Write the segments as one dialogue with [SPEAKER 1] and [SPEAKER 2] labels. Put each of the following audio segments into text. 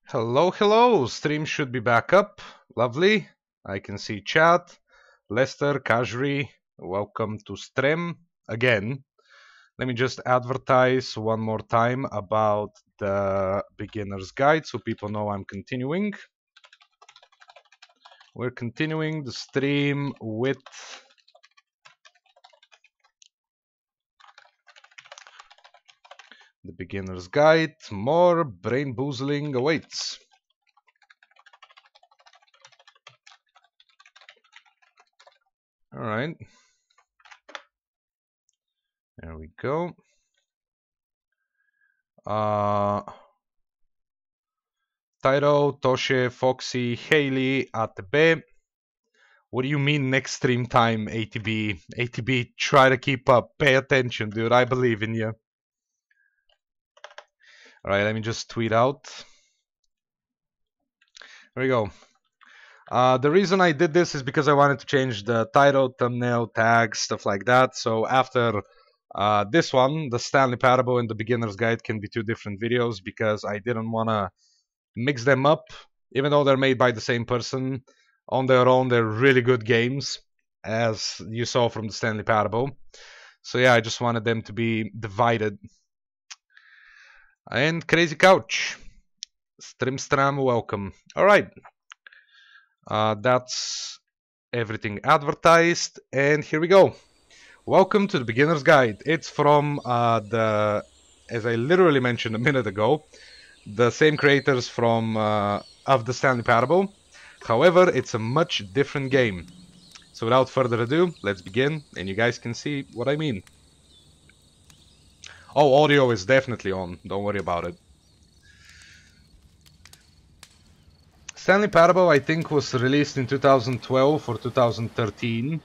[SPEAKER 1] Hello, hello. Stream should be back up. Lovely. I can see chat. Lester, Kajri, welcome to stream again. Let me just advertise one more time about the beginner's guide so people know I'm continuing. We're continuing the stream with the beginner's guide. More brain boozling awaits. All right. There we go. Tyro, Toshe, Foxy, Haley, ATB. What do you mean next stream time, ATB? ATB, try to keep up. Pay attention, dude. I believe in you. All right, let me just tweet out. There we go. The reason I did this is because I wanted to change the title, thumbnail, tags, stuff like that. So after this one, the Stanley Parable and the Beginner's Guide can be two different videos because I didn't want to mix them up. Even though they're made by the same person, on their own, they're really good games, as you saw from the Stanley Parable. So yeah, I just wanted them to be divided. And Crazy Couch, Strimstram, welcome. All right, that's everything advertised, and here we go. Welcome to the Beginner's Guide. It's from as I literally mentioned a minute ago, the same creators from of the Stanley Parable. However, it's a much different game. So without further ado, let's begin, and you guys can see what I mean. Oh, audio is definitely on. Don't worry about it. Stanley Parable, I think, was released in 2012 or 2013.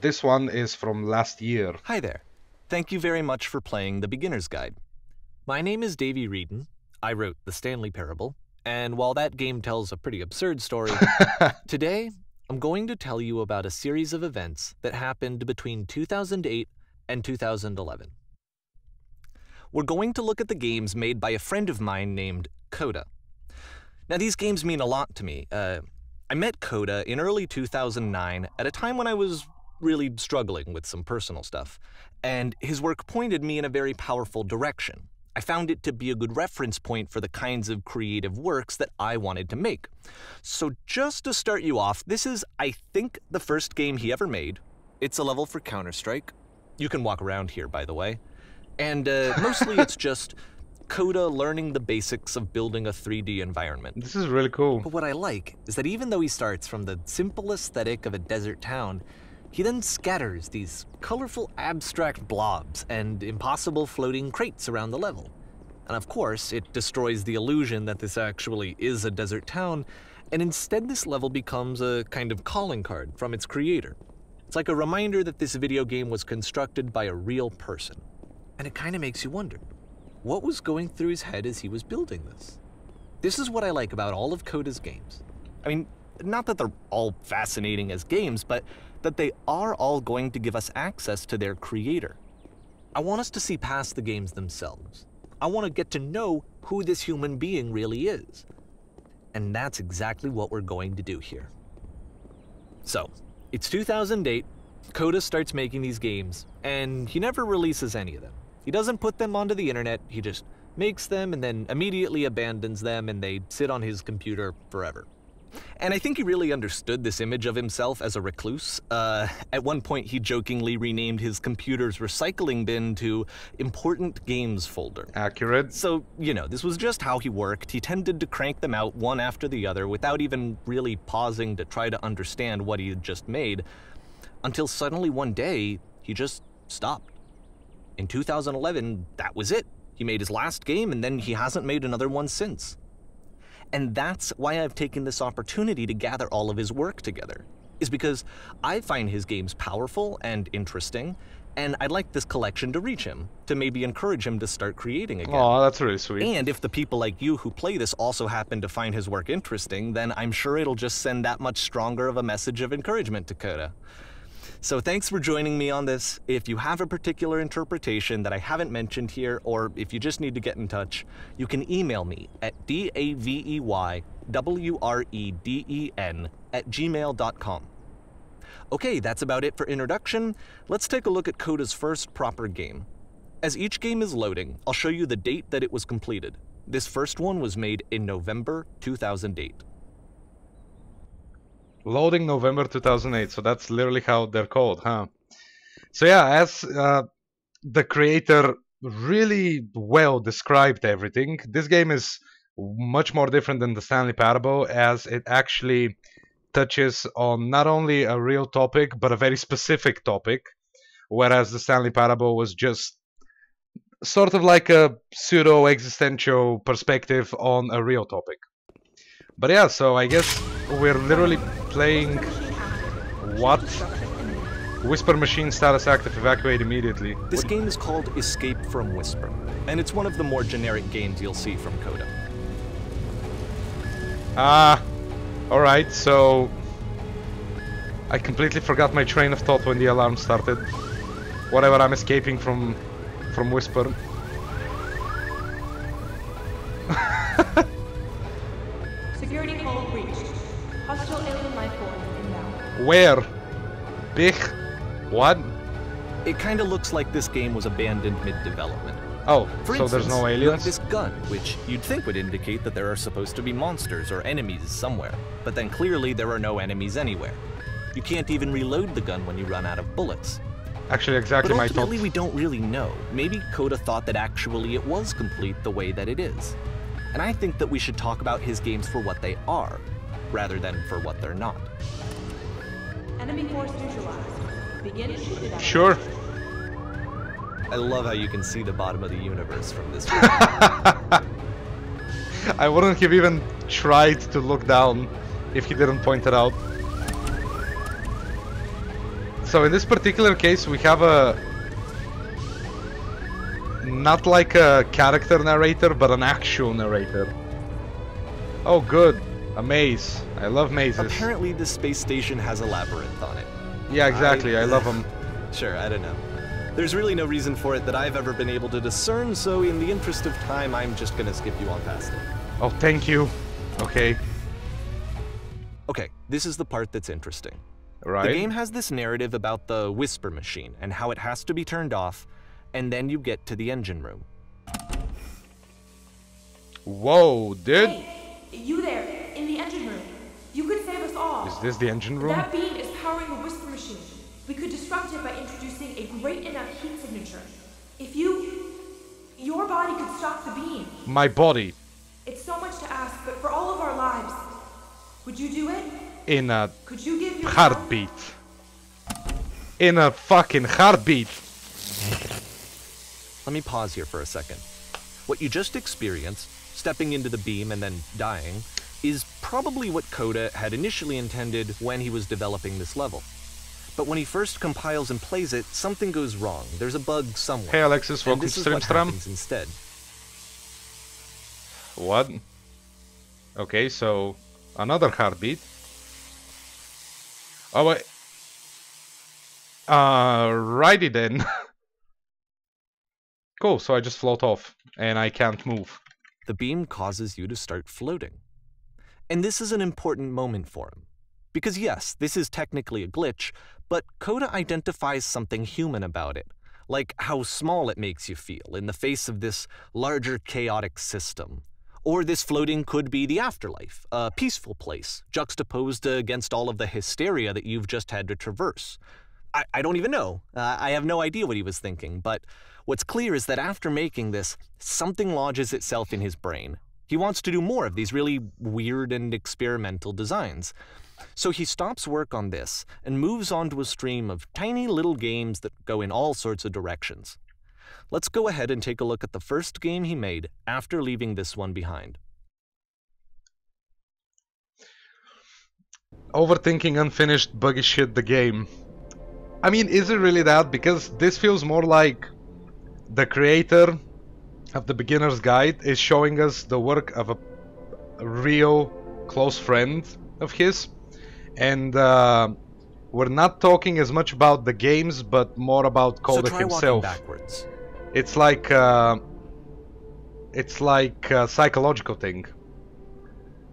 [SPEAKER 1] This one is from last year.
[SPEAKER 2] Hi there. Thank you very much for playing The Beginner's Guide. My name is Davey Reedon. I wrote The Stanley Parable, and while that game tells a pretty absurd story, today I'm going to tell you about a series of events that happened between 2008 and 2011. We're going to look at the games made by a friend of mine named Coda. Now, these games mean a lot to me. I met Coda in early 2009 at a time when I was really struggling with some personal stuff, and his work pointed me in a very powerful direction. I found it to be a good reference point for the kinds of creative works that I wanted to make. So just to start you off, this is, I think, the first game he ever made. It's a level for Counter-Strike. You can walk around here, by the way. And mostly it's just Coda learning the basics of building a 3D environment.
[SPEAKER 1] This is really cool.
[SPEAKER 2] But what I like is that even though he starts from the simple aesthetic of a desert town, he then scatters these colorful abstract blobs and impossible floating crates around the level. And of course, it destroys the illusion that this actually is a desert town, and instead this level becomes a kind of calling card from its creator. It's like a reminder that this video game was constructed by a real person. And it kind of makes you wonder, what was going through his head as he was building this? This is what I like about all of Coda's games. I mean, not that they're all fascinating as games, but that they are all going to give us access to their creator. I want us to see past the games themselves. I want to get to know who this human being really is. And that's exactly what we're going to do here. So, it's 2008, Coda starts making these games, and he never releases any of them. He doesn't put them onto the internet, he just makes them and then immediately abandons them, and they sit on his computer forever. And I think he really understood this image of himself as a recluse. At one point, he jokingly renamed his computer's recycling bin to Important Games Folder.
[SPEAKER 1] Accurate.
[SPEAKER 2] So, you know, this was just how he worked. He tended to crank them out one after the other without even really pausing to try to understand what he had just made, until suddenly one day, he just stopped. In 2011, that was it. He made his last game, and then he hasn't made another one since. And that's why I've taken this opportunity to gather all of his work together, is because I find his games powerful and interesting, And I'd like this collection to reach him, to maybe encourage him to start creating again.
[SPEAKER 1] Oh, that's really sweet.
[SPEAKER 2] And if the people like you who play this also happen to find his work interesting, then I'm sure it'll just send that much stronger of a message of encouragement to Coda. So thanks for joining me on this. If you have a particular interpretation that I haven't mentioned here, or if you just need to get in touch, you can email me at daveywreden@gmail.com. Okay, that's about it for introduction. Let's take a look at Coda's first proper game. As each game is loading, I'll show you the date that it was completed. This first one was made in November 2008.
[SPEAKER 1] Loading November 2008, so that's literally how they're called, huh? So yeah, as the creator really well described everything, this game is much more different than the Stanley Parable, as it actually touches on not only a real topic, but a very specific topic, whereas the Stanley Parable was just sort of like a pseudo-existential perspective on a real topic. But yeah, so I guess we're literally playing what? Whisper machine status active, evacuate immediately.
[SPEAKER 2] This game is called Escape from Whisper, and it's one of the more generic games you'll see from Coda.
[SPEAKER 1] Alright, so I completely forgot my train of thought when the alarm started. Whatever, I'm escaping from Whisper.
[SPEAKER 3] Security call reached. Hostile alien life form inbound.
[SPEAKER 1] Where? Big? What?
[SPEAKER 2] It kinda looks like this game was abandoned mid-development.
[SPEAKER 1] Oh,
[SPEAKER 2] For
[SPEAKER 1] so
[SPEAKER 2] instance,
[SPEAKER 1] there's no
[SPEAKER 2] you have
[SPEAKER 1] aliens?
[SPEAKER 2] this gun, which you'd think would indicate that there are supposed to be monsters or enemies somewhere, but then clearly there are no enemies anywhere. You can't even reload the gun when you run out of bullets.
[SPEAKER 1] Actually, exactly
[SPEAKER 2] But
[SPEAKER 1] my thought.
[SPEAKER 2] ultimately, we don't really know. Maybe Coda thought that actually it was complete the way that it is. And I think that we should talk about his games for what they are, rather than for what they're not.
[SPEAKER 3] Enemy force neutralized. Begin evacuation.
[SPEAKER 1] Sure.
[SPEAKER 2] I love how you can see the bottom of the universe from this.
[SPEAKER 1] I wouldn't have even tried to look down if he didn't point it out. So in this particular case, we have a not like a character narrator, but an actual narrator. Oh good, a maze. I love mazes.
[SPEAKER 2] Apparently the space station has a labyrinth on it.
[SPEAKER 1] Yeah, exactly, I love them.
[SPEAKER 2] Sure, I don't know. There's really no reason for it that I've ever been able to discern, so in the interest of time, I'm just gonna skip you on past it.
[SPEAKER 1] Oh, thank you. Okay.
[SPEAKER 2] Okay, this is the part that's interesting.
[SPEAKER 1] Right.
[SPEAKER 2] The game has this narrative about the Whisper machine and how it has to be turned off, and then you get to the engine room.
[SPEAKER 1] Whoa, dude.
[SPEAKER 3] Hey, you there, in the engine room. You could save us all.
[SPEAKER 1] Is this the engine room?
[SPEAKER 3] That beam is powering the Whisper machine. We could disrupt it by introducing a great enough heat signature. If your body could stop the beam.
[SPEAKER 1] My body.
[SPEAKER 3] It's so much to ask, but for all of our lives, would you do it?
[SPEAKER 1] In a
[SPEAKER 3] Could you give yourself...
[SPEAKER 1] heartbeat. In a fucking heartbeat.
[SPEAKER 2] Let me pause here for a second. What you just experienced, stepping into the beam and then dying, is probably what Coda had initially intended when he was developing this level. But when he first compiles and plays it, something goes wrong. There's a bug somewhere.
[SPEAKER 1] Hey Alexis,
[SPEAKER 2] and
[SPEAKER 1] welcome
[SPEAKER 2] this
[SPEAKER 1] to
[SPEAKER 2] is what
[SPEAKER 1] Streamstram.
[SPEAKER 2] happens instead.
[SPEAKER 1] What? Okay, so another heartbeat. Oh wait. Righty then. Cool, so I just float off and I can't move.
[SPEAKER 2] The beam causes you to start floating. And this is an important moment for him. Because yes, this is technically a glitch, but Coda identifies something human about it, like how small it makes you feel in the face of this larger chaotic system. Or this floating could be the afterlife, a peaceful place, juxtaposed against all of the hysteria that you've just had to traverse. I don't even know. I have no idea what he was thinking, but what's clear is that after making this, something lodges itself in his brain. He wants to do more of these really weird and experimental designs. So he stops work on this and moves on to a stream of tiny little games that go in all sorts of directions. Let's go ahead and take a look at the first game he made after leaving this one behind.
[SPEAKER 1] Overthinking unfinished buggy shit the game. I mean, is it really that? Because this feels more like the creator of the beginner's guide is showing us the work of a real close friend of his, and we're not talking as much about the games, but more about Coda
[SPEAKER 2] try
[SPEAKER 1] himself.
[SPEAKER 2] walking backwards.
[SPEAKER 1] It's like a psychological thing.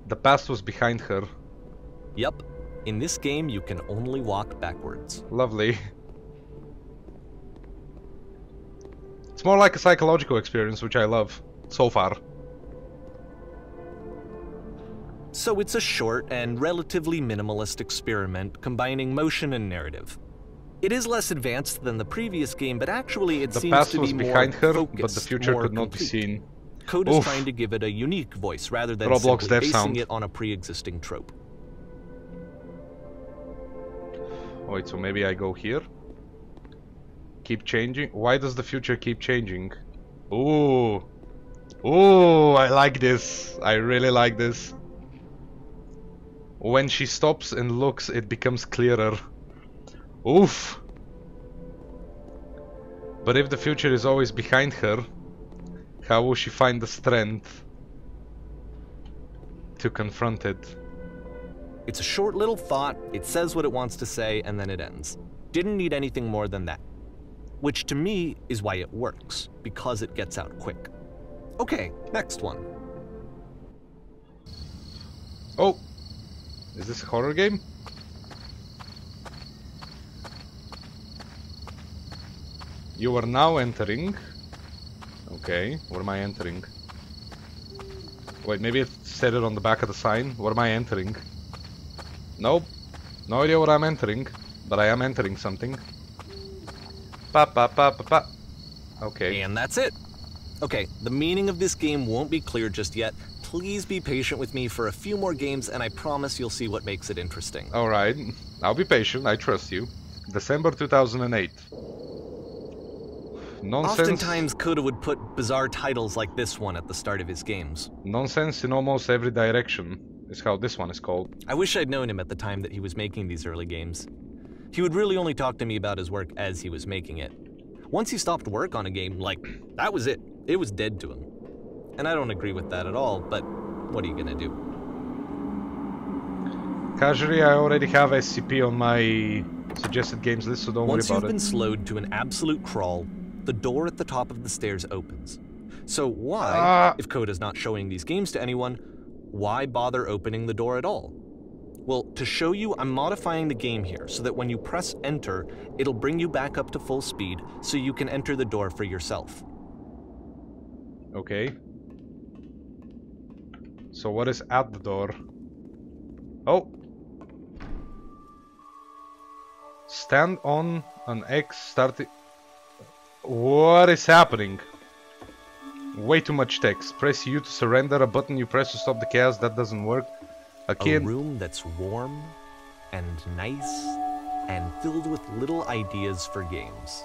[SPEAKER 1] The past was behind her.
[SPEAKER 2] Yep. In this game, you can only walk backwards.
[SPEAKER 1] Lovely. It's more like a psychological experience, which I love so far.
[SPEAKER 2] So it's a short and relatively minimalist experiment combining motion and narrative. It is less advanced than the previous game, but actually it seems to be more
[SPEAKER 1] behind her,
[SPEAKER 2] focused,
[SPEAKER 1] but the future
[SPEAKER 2] more
[SPEAKER 1] could not be
[SPEAKER 2] complete.
[SPEAKER 1] seen.
[SPEAKER 2] Coda's trying to give it a unique voice rather than
[SPEAKER 1] Roblox
[SPEAKER 2] simply
[SPEAKER 1] dev
[SPEAKER 2] basing
[SPEAKER 1] sound.
[SPEAKER 2] it on a pre-existing trope.
[SPEAKER 1] Wait, so maybe I go here? Keep changing? Why does the future keep changing? Ooh. Ooh, I like this. I really like this. When she stops and looks, it becomes clearer. Oof. But if the future is always behind her, how will she find the strength to confront it?
[SPEAKER 2] It's a short little thought, it says what it wants to say, and then it ends. Didn't need anything more than that. Which to me is why it works, because it gets out quick. Okay, next one.
[SPEAKER 1] Oh! Is this a horror game? You are now entering. Okay, where am I entering? Wait, maybe it said it on the back of the sign. Where am I entering? Nope. No idea what I'm entering, but I am entering something. Pa pa pa pa pa. Okay.
[SPEAKER 2] And that's it. Okay, the meaning of this game won't be clear just yet. Please be patient with me for a few more games, and I promise you'll see what makes it interesting.
[SPEAKER 1] Alright, I'll be patient, I trust you. December 2008. Nonsense.
[SPEAKER 2] Oftentimes, Coda would put bizarre titles like this one at the start of his games.
[SPEAKER 1] Nonsense in almost every direction is how this one is called.
[SPEAKER 2] I wish I'd known him at the time that he was making these early games. He would really only talk to me about his work as he was making it. Once he stopped work on a game, like, that was it. It was dead to him. And I don't agree with that at all, but what are you gonna do?
[SPEAKER 1] Casually, I already have SCP on my suggested games list, so don't worry
[SPEAKER 2] Once
[SPEAKER 1] about
[SPEAKER 2] you've
[SPEAKER 1] it.
[SPEAKER 2] been slowed to an absolute crawl, the door at the top of the stairs opens. So why, if Coda's not showing these games to anyone, why bother opening the door at all? Well, to show you, I'm modifying the game here so that when you press enter, it'll bring you back up to full speed so you can enter the door for yourself.
[SPEAKER 1] Okay. So what is at the door? Oh! Stand on an X starting... What is happening? Way too much text. Press U to surrender, a button you press to stop the chaos, that doesn't work.
[SPEAKER 2] A room that's warm and nice and filled with little ideas for games.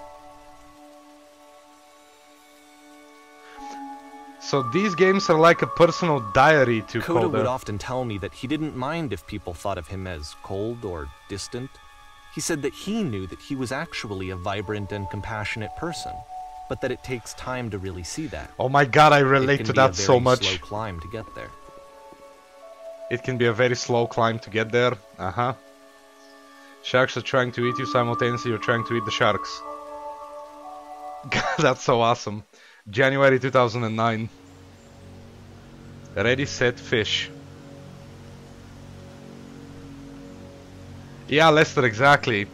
[SPEAKER 1] So these games are like a personal diary to
[SPEAKER 2] Coda would
[SPEAKER 1] Coda.
[SPEAKER 2] often tell me that he didn't mind if people thought of him as cold or distant. He said that he knew that he was actually a vibrant and compassionate person, but that it takes time to really see that.
[SPEAKER 1] Oh my god, I relate to that so
[SPEAKER 2] It can be a very
[SPEAKER 1] much.
[SPEAKER 2] slow climb to get there.
[SPEAKER 1] It can be a very slow climb to get there. Uh-huh. Sharks are trying to eat you simultaneously, you're trying to eat the sharks. God, that's so awesome. January 2009. Ready, set, fish. Yeah, Lester, exactly.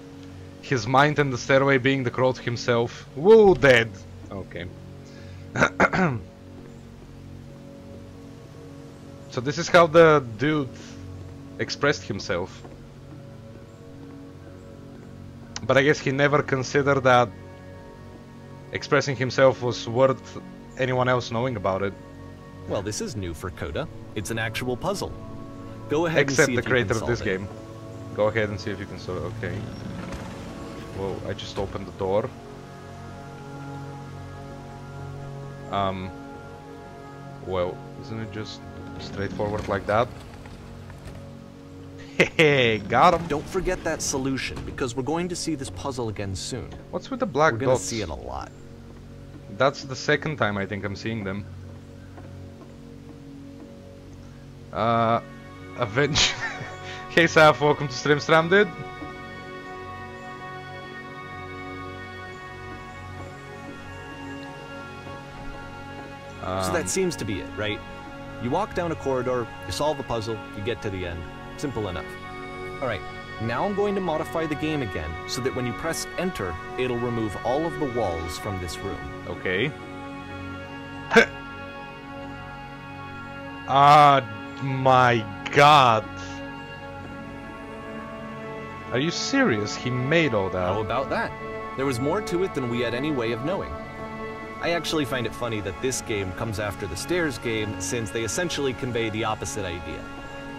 [SPEAKER 1] His mind and the stairway being the crow to himself. Woo, dead. Okay. So this is how the dude expressed himself. But I guess he never considered that expressing himself was worth anyone else knowing about it.
[SPEAKER 2] Well, this is new for Coda. It's an actual puzzle. Go ahead
[SPEAKER 1] Except
[SPEAKER 2] and see
[SPEAKER 1] the
[SPEAKER 2] if you
[SPEAKER 1] creator
[SPEAKER 2] can
[SPEAKER 1] of this
[SPEAKER 2] solve it.
[SPEAKER 1] game. Go ahead and see if you can solve it. Okay. Whoa, I just opened the door. Well, isn't it just straightforward like that? Hey, got him.
[SPEAKER 2] Don't forget that solution, because we're going to see this puzzle again soon.
[SPEAKER 1] What's with the black
[SPEAKER 2] We're gonna
[SPEAKER 1] dots?
[SPEAKER 2] see it a lot.
[SPEAKER 1] That's the second time I think I'm seeing them. Avenge. Hey Saf, welcome to Stream, dude.
[SPEAKER 2] So that seems to be it, right? You walk down a corridor, you solve a puzzle, you get to the end. Simple enough. Alright, now I'm going to modify the game again, so that when you press enter, it'll remove all of the walls from this room.
[SPEAKER 1] Okay. Ah, my god. Are you serious? He made all that.
[SPEAKER 2] How about that? There was more to it than we had any way of knowing. I actually find it funny that this game comes after the Stairs game, since they essentially convey the opposite idea.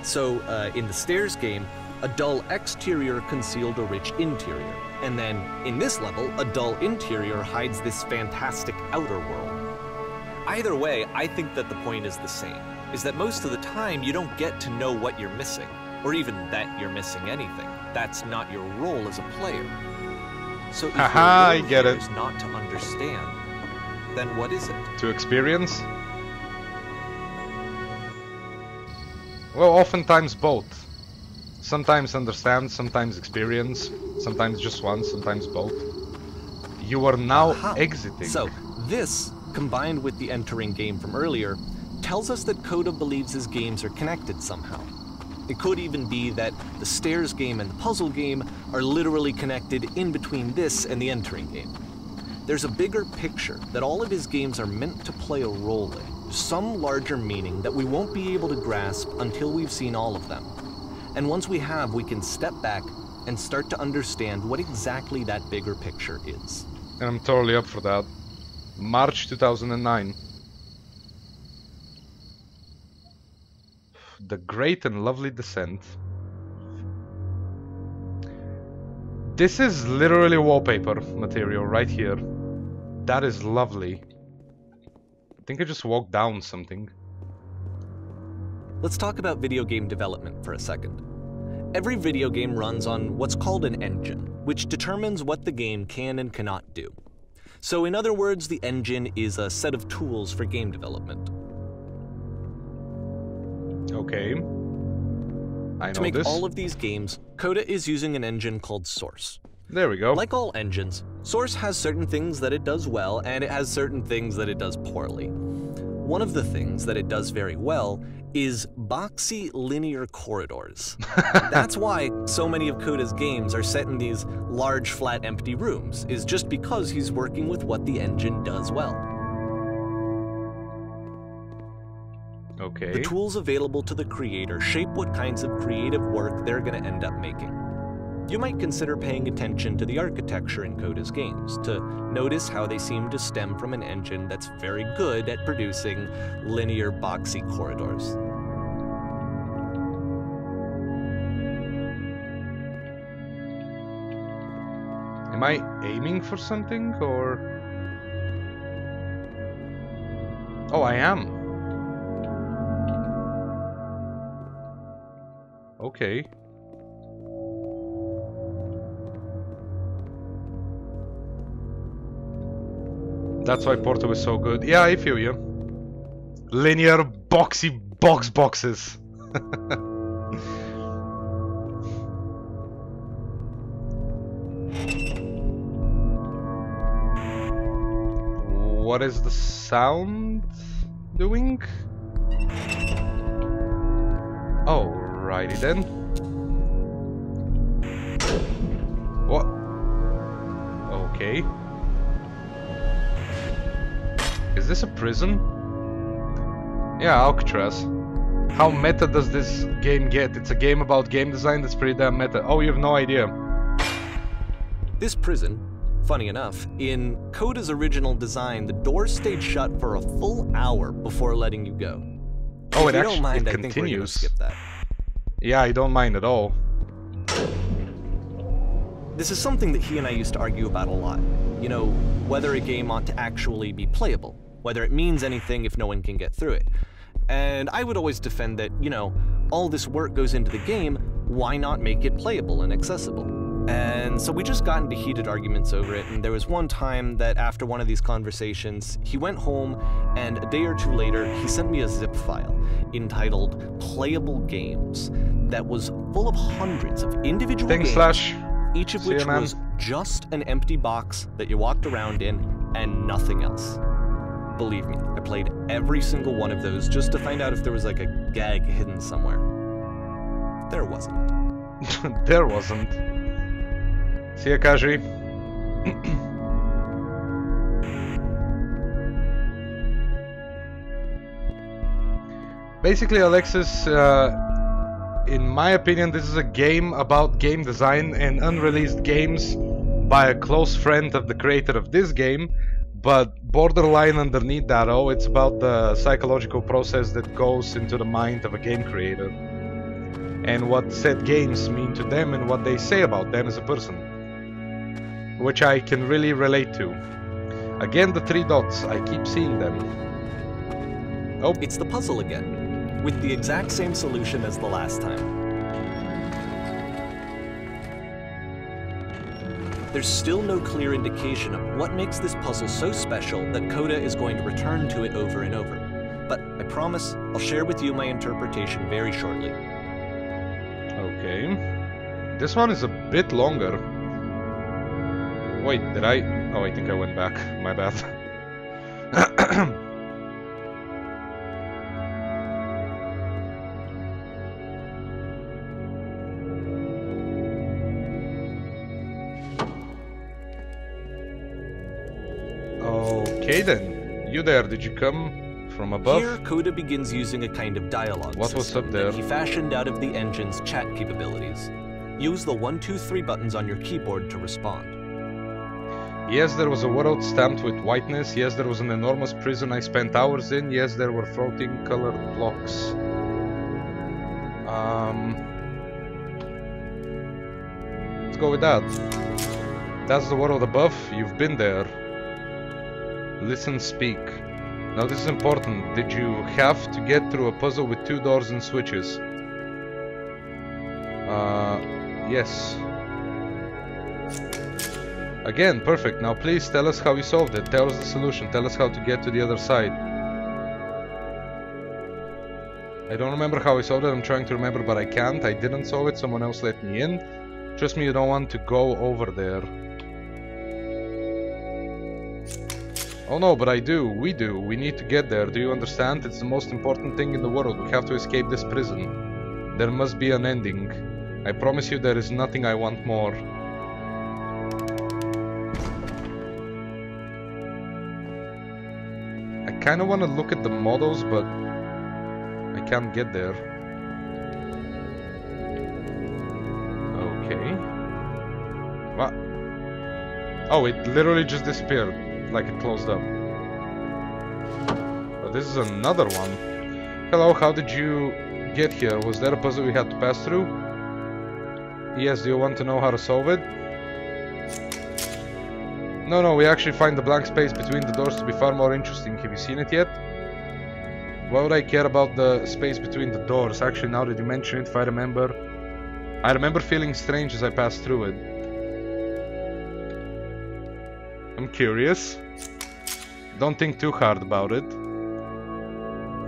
[SPEAKER 2] So, in the Stairs game, a dull exterior concealed a rich interior. And then, in this level, a dull interior hides this fantastic outer world. Either way, I think that the point is the same, is that most of the time you don't get to know what you're missing, or even that you're missing anything. That's not your role as a player. So if
[SPEAKER 1] Haha,
[SPEAKER 2] your role
[SPEAKER 1] I get
[SPEAKER 2] here
[SPEAKER 1] it.
[SPEAKER 2] is not to understand, then what is it?
[SPEAKER 1] To experience? Well, oftentimes both. Sometimes understand, sometimes experience, sometimes just one, sometimes both. You are now exiting.
[SPEAKER 2] So, this, combined with the entering game from earlier, tells us that Coda believes his games are connected somehow. It could even be that the Stairs game and the puzzle game are literally connected in between this and the entering game. There's a bigger picture that all of his games are meant to play a role in, some larger meaning that we won't be able to grasp until we've seen all of them. And once we have, we can step back and start to understand what exactly that bigger picture is.
[SPEAKER 1] And I'm totally up for that. March 2009. The Great and Lovely Descent. This is literally wallpaper material right here. That is lovely. I think I just walked down something.
[SPEAKER 2] Let's talk about video game development for a second. Every video game runs on what's called an engine, which determines what the game can and cannot do. So in other words, the engine is a set of tools for game development.
[SPEAKER 1] Okay. I know
[SPEAKER 2] To make
[SPEAKER 1] this.
[SPEAKER 2] all of these games, Coda is using an engine called Source.
[SPEAKER 1] There we go.
[SPEAKER 2] Like all engines, Source has certain things that it does well, and it has certain things that it does poorly. One of the things that it does very well is boxy linear corridors. That's why so many of Coda's games are set in these large, flat, empty rooms, is just because he's working with what the engine does well.
[SPEAKER 1] Okay.
[SPEAKER 2] The tools available to the creator shape what kinds of creative work they're going to end up making. You might consider paying attention to the architecture in Coda's games, to notice how they seem to stem from an engine that's very good at producing linear, boxy corridors.
[SPEAKER 1] Am I aiming for something, or... Oh, I am. Okay. That's why Porto is so good. Yeah, I feel you. Linear, boxy boxes. What is the sound doing? Alrighty then. What? Okay. Is this a prison? Yeah, Alcatraz. How meta does this game get? It's a game about game design that's pretty damn meta. Oh, you have no idea.
[SPEAKER 2] This prison, funny enough, in Coda's original design, the doors stayed shut for a full hour before letting you go.
[SPEAKER 1] Oh,
[SPEAKER 2] If
[SPEAKER 1] it
[SPEAKER 2] you don't
[SPEAKER 1] actually
[SPEAKER 2] mind,
[SPEAKER 1] it
[SPEAKER 2] I think we're gonna
[SPEAKER 1] continues.
[SPEAKER 2] skip that.
[SPEAKER 1] Yeah, I don't mind at all.
[SPEAKER 2] This is something that he and I used to argue about a lot. You know, whether a game ought to actually be playable, whether it means anything if no one can get through it. And I would always defend that, you know, all this work goes into the game, why not make it playable and accessible? And so we just got into heated arguments over it, and there was one time that after one of these conversations, he went home, and a day or two later, he sent me a zip file entitled Playable Games that was full of hundreds of individual games, each of which was just an empty box that you walked around in and nothing else. Believe me, I played every single one of those just to find out if there was like a gag hidden somewhere. There wasn't.
[SPEAKER 1] There wasn't. See ya, Kaji. Basically, Alexis, in my opinion, this is a game about game design and unreleased games by a close friend of the creator of this game, but borderline underneath that, it's about the psychological process that goes into the mind of a game creator and what said games mean to them and what they say about them as a person, which I can really relate to. Again, the 3 dots, I keep seeing them. Oh,
[SPEAKER 2] it's the puzzle again, with the exact same solution as the last time. There's still no clear indication of what makes this puzzle so special that Coda is going to return to it over and over. But I promise I'll share with you my interpretation very shortly.
[SPEAKER 1] Okay. This one is a bit longer. Wait, did I? Oh, I think I went back. My bad. Okay then. You there, did you come from above?
[SPEAKER 2] Here, Coda begins using a kind of dialogue
[SPEAKER 1] What was up there?
[SPEAKER 2] that he fashioned out of the engine's chat capabilities. Use the 1, 2, 3 buttons on your keyboard to respond.
[SPEAKER 1] Yes, there was a world stamped with whiteness. Yes, there was an enormous prison I spent hours in. Yes, there were floating colored blocks. Let's go with that. That's the world above. You've been there. Listen, speak. Now this is important. Did you have to get through a puzzle with 2 doors and switches? Yes. Again, perfect. Now please tell us how you solved it. Tell us the solution. Tell us how to get to the other side. I don't remember how I solved it. I'm trying to remember, but I can't. I didn't solve it. Someone else let me in. Trust me, you don't want to go over there. Oh no, but I do. We do. We need to get there. Do you understand? It's the most important thing in the world. We have to escape this prison. There must be an ending. I promise you there is nothing I want more. I kinda wanna look at the models, but I can't get there. Okay. What? Oh, it literally just disappeared. Like it closed up. Oh, this is another one. Hello, how did you get here? Was there a puzzle we had to pass through? Yes, do you want to know how to solve it? No, we actually find the blank space between the doors to be far more interesting. Have you seen it yet? Why would I care about the space between the doors? Actually, now that you mention it, if I remember feeling strange as I passed through it. I'm curious. Don't think too hard about it.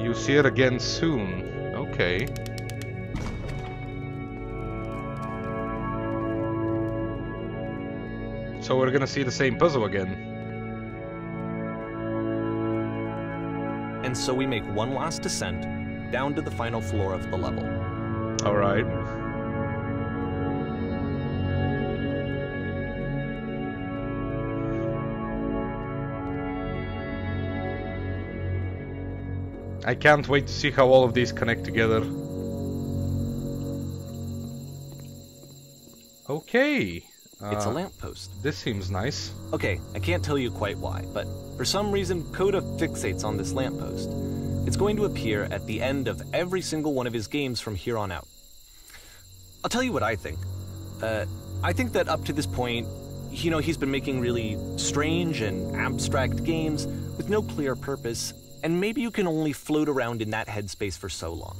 [SPEAKER 1] You'll see it again soon. Okay. So we're gonna see the same puzzle again.
[SPEAKER 2] And so we make one last descent down to the final floor of the level.
[SPEAKER 1] Alright. I can't wait to see how all of these connect together. Okay.
[SPEAKER 2] It's a lamppost.
[SPEAKER 1] This seems nice.
[SPEAKER 2] Okay, I can't tell you quite why, but for some reason Coda fixates on this lamppost. It's going to appear at the end of every single one of his games from here on out. I'll tell you what I think. I think that up to this point, you know, he's been making really strange and abstract games with no clear purpose, and maybe you can only float around in that headspace for so long.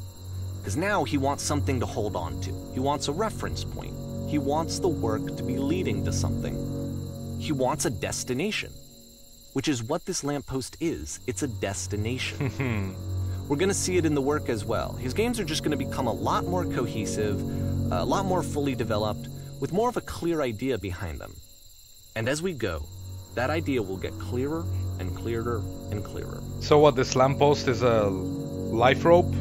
[SPEAKER 2] Because now he wants something to hold on to. He wants a reference point. He wants the work to be leading to something. He wants a destination, which is what this lamppost is. It's a destination. We're going to see it in the work as well. His games are just going to become a lot more cohesive, a lot more fully developed, with more of a clear idea behind them. And as we go, that idea will get clearer and clearer and clearer.
[SPEAKER 1] So what, this lamppost is a life rope?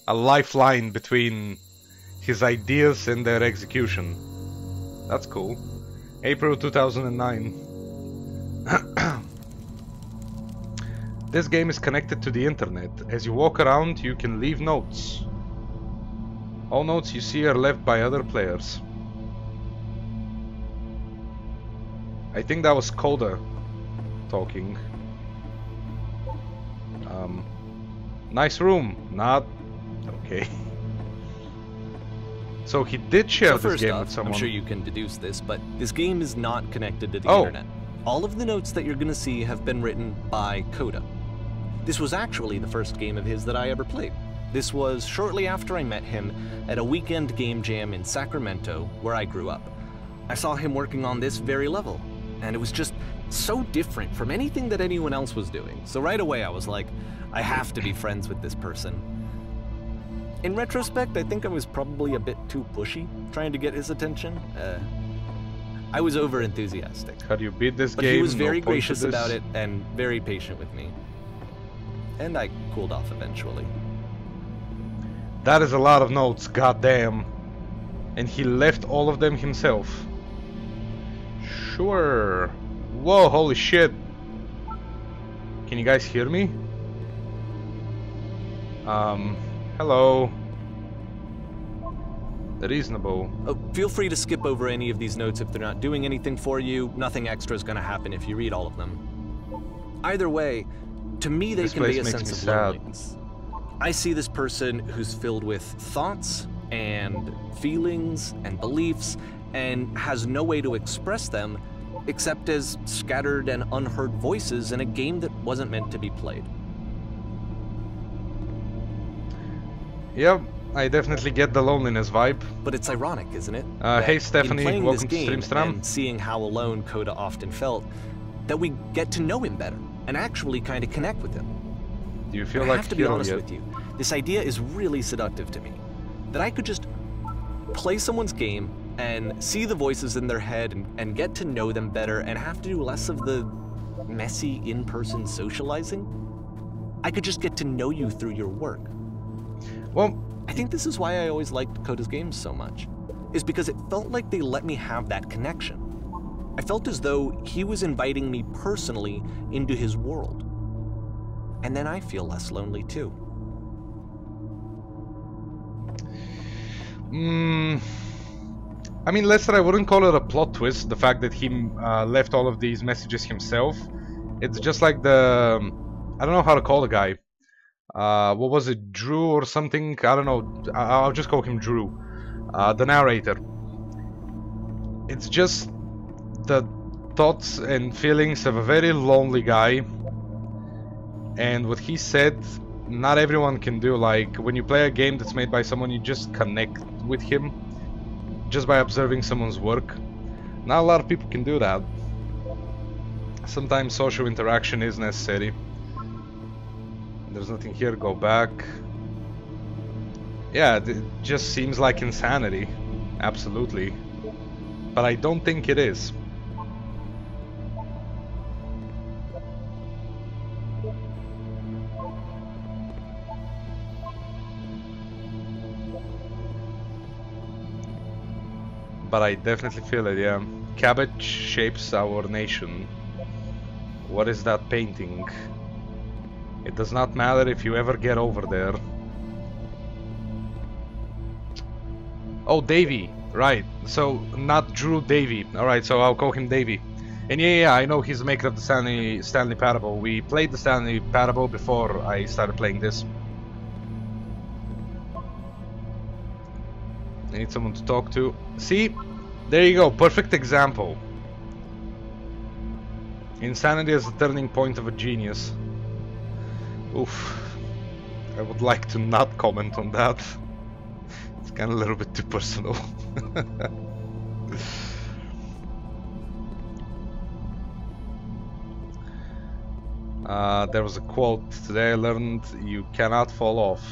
[SPEAKER 1] A lifeline between his ideas and their execution. That's cool. April 2009. This game is connected to the internet. As you walk around, you can leave notes. All notes you see are left by other players. I think that was Coda talking. Nice room. Not okay. So he did share this game with someone.
[SPEAKER 2] I'm sure you can deduce this, but this game is not connected to the internet. All of the notes that you're going to see have been written by Coda. This was actually the first game of his that I ever played. This was shortly after I met him at a weekend game jam in Sacramento, where I grew up. I saw him working on this very level, and it was just so different from anything that anyone else was doing. So right away I was like, I have to be friends with this person. In retrospect, I think I was probably a bit too pushy, trying to get his attention. I was over-enthusiastic.
[SPEAKER 1] How do you beat this game?
[SPEAKER 2] But he was very gracious about it and very patient with me. And I cooled off eventually.
[SPEAKER 1] That is a lot of notes, goddamn. And he left all of them himself. Sure. Whoa, holy shit. Can you guys hear me? Hello. Reasonable.
[SPEAKER 2] Oh, feel free to skip over any of these notes if they're not doing anything for you. Nothing extra is going to happen if you read all of them. Either way, to me they convey a sense of loneliness. I see this person who's filled with thoughts and feelings and beliefs and has no way to express them except as scattered and unheard voices in a game that wasn't meant to be played.
[SPEAKER 1] Yep, I definitely get the loneliness vibe.
[SPEAKER 2] But it's ironic, isn't it?
[SPEAKER 1] Hey Stephanie, welcome to StreamStram.
[SPEAKER 2] And seeing how alone Coda often felt, that we get to know him better and actually kind of connect with him.
[SPEAKER 1] Do you feel
[SPEAKER 2] I
[SPEAKER 1] like
[SPEAKER 2] have to be honest with you, this idea is really seductive to me. That I could just play someone's game and see the voices in their head and get to know them better and have to do less of the messy in-person socializing. I could just get to know you through your work.
[SPEAKER 1] Well,
[SPEAKER 2] I think this is why I always liked Coda's games so much, is because it felt like they let me have that connection. I felt as though he was inviting me personally into his world. And then I feel less lonely too.
[SPEAKER 1] I mean, Lester, I wouldn't call it a plot twist, the fact that he left all of these messages himself. It's just like the... I don't know how to call the guy. What was it, Drew or something? I don't know. I'll just call him Drew. The narrator. It's just the thoughts and feelings of a very lonely guy. And what he said, not everyone can do. Like, when you play a game that's made by someone, you just connect with him just by observing someone's work. Not a lot of people can do that. Sometimes social interaction is necessary. There's nothing here, go back. Yeah, it just seems like insanity. Absolutely. But I don't think it is. But I definitely feel it, yeah. Cabbage shapes our nation. What is that painting? It does not matter if you ever get over there. Oh, Davey. Right. So, not Drew, Davey. Alright, so I'll call him Davey. And yeah, I know he's the maker of the Stanley Parable. We played the Stanley Parable before I started playing this. I need someone to talk to. See? There you go. Perfect example. Insanity is the turning point of a genius. Oof. I would like to not comment on that. It's kind of a little bit too personal. There was a quote today I learned: you cannot fall off.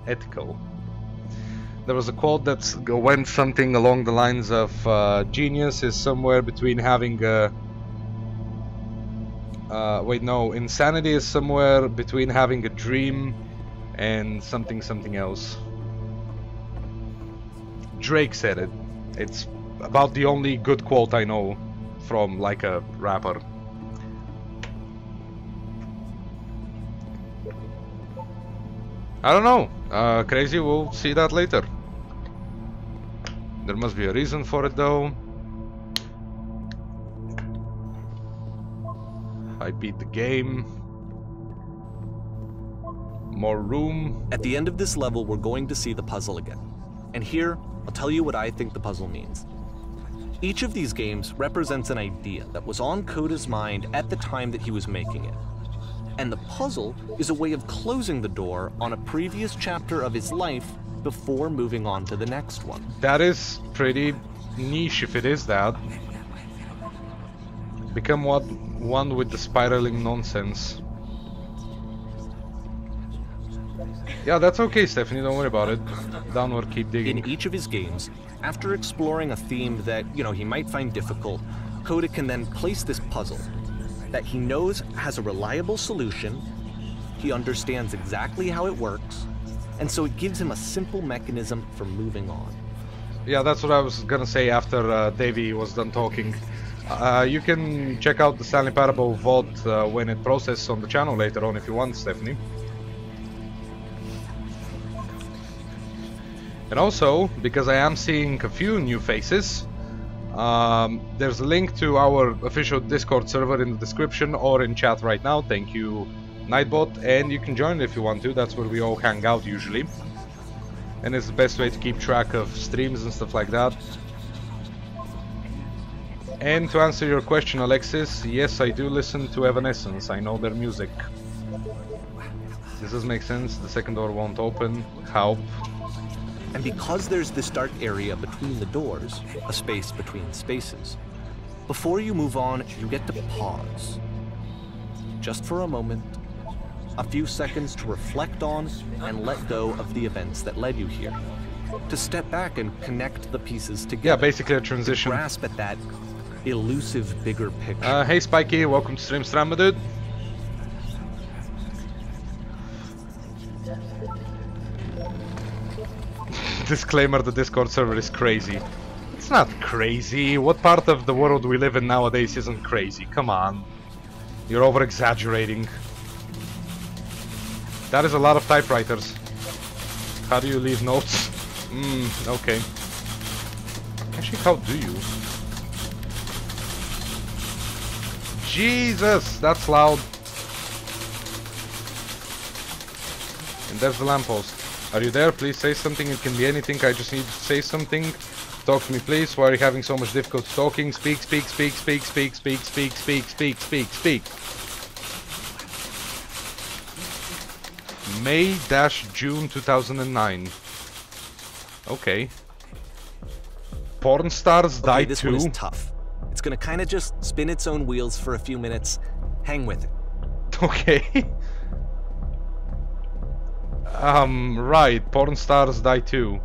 [SPEAKER 1] Ethical. There was a quote that went something along the lines of genius is somewhere between having a wait, no, insanity is somewhere between having a dream and something else. Drake said it. It's about the only good quote I know from like a rapper. I don't know. Crazy, we'll see that later. There must be a reason for it though. I beat the game. More room.
[SPEAKER 2] At the end of this level, we're going to see the puzzle again. And here, I'll tell you what I think the puzzle means. Each of these games represents an idea that was on Coda's mind at the time that he was making it. And the puzzle is a way of closing the door on a previous chapter of his life before moving on to the next one.
[SPEAKER 1] That is pretty niche if it is that. Become one with the spiraling nonsense. Yeah, that's okay, Stephanie, don't worry about it. Downward, keep digging.
[SPEAKER 2] In each of his games, after exploring a theme that, he might find difficult, Coda can then place this puzzle that he knows has a reliable solution, he understands exactly how it works, and so it gives him a simple mechanism for moving on.
[SPEAKER 1] Yeah, that's what I was gonna say after Davey was done talking. You can check out the Stanley Parable VOD when it processes on the channel later on if you want, Stephanie. And also, because I am seeing a few new faces, there's a link to our official Discord server in the description or in chat right now. Thank you, Nightbot, and you can join if you want to. That's where we all hang out usually, and it's the best way to keep track of streams and stuff like that. And to answer your question, Alexis, yes, I do listen to Evanescence. I know their music. This does make sense. The second door won't open. Help.
[SPEAKER 2] And because there's this dark area between the doors, a space between spaces, before you move on, you get to pause. Just for a moment, a few seconds to reflect on and let go of the events that led you here. To step back and connect the pieces together.
[SPEAKER 1] Yeah, basically a transition.
[SPEAKER 2] To grasp at that elusive bigger picture.
[SPEAKER 1] Hey Spiky, welcome to Stream Stram, my dude. Disclaimer, the Discord server is crazy. It's not crazy. What part of the world we live in nowadays isn't crazy? Come on. You're over-exaggerating. That is a lot of typewriters. How do you leave notes? Okay. Actually, how do you? Jesus, that's loud. And there's the lamppost. Are you there? Please say something. It can be anything. I just need to say something. Talk to me, please. Why are you having so much difficulty talking? Speak, speak, speak, speak, speak, speak, speak, speak, speak, speak, speak. May-June 2009. Okay. Porn stars die
[SPEAKER 2] this
[SPEAKER 1] too.
[SPEAKER 2] One is tough. It's gonna kind of just spin its own wheels for a few minutes. Hang with it.
[SPEAKER 1] Okay. Right. Porn stars die too.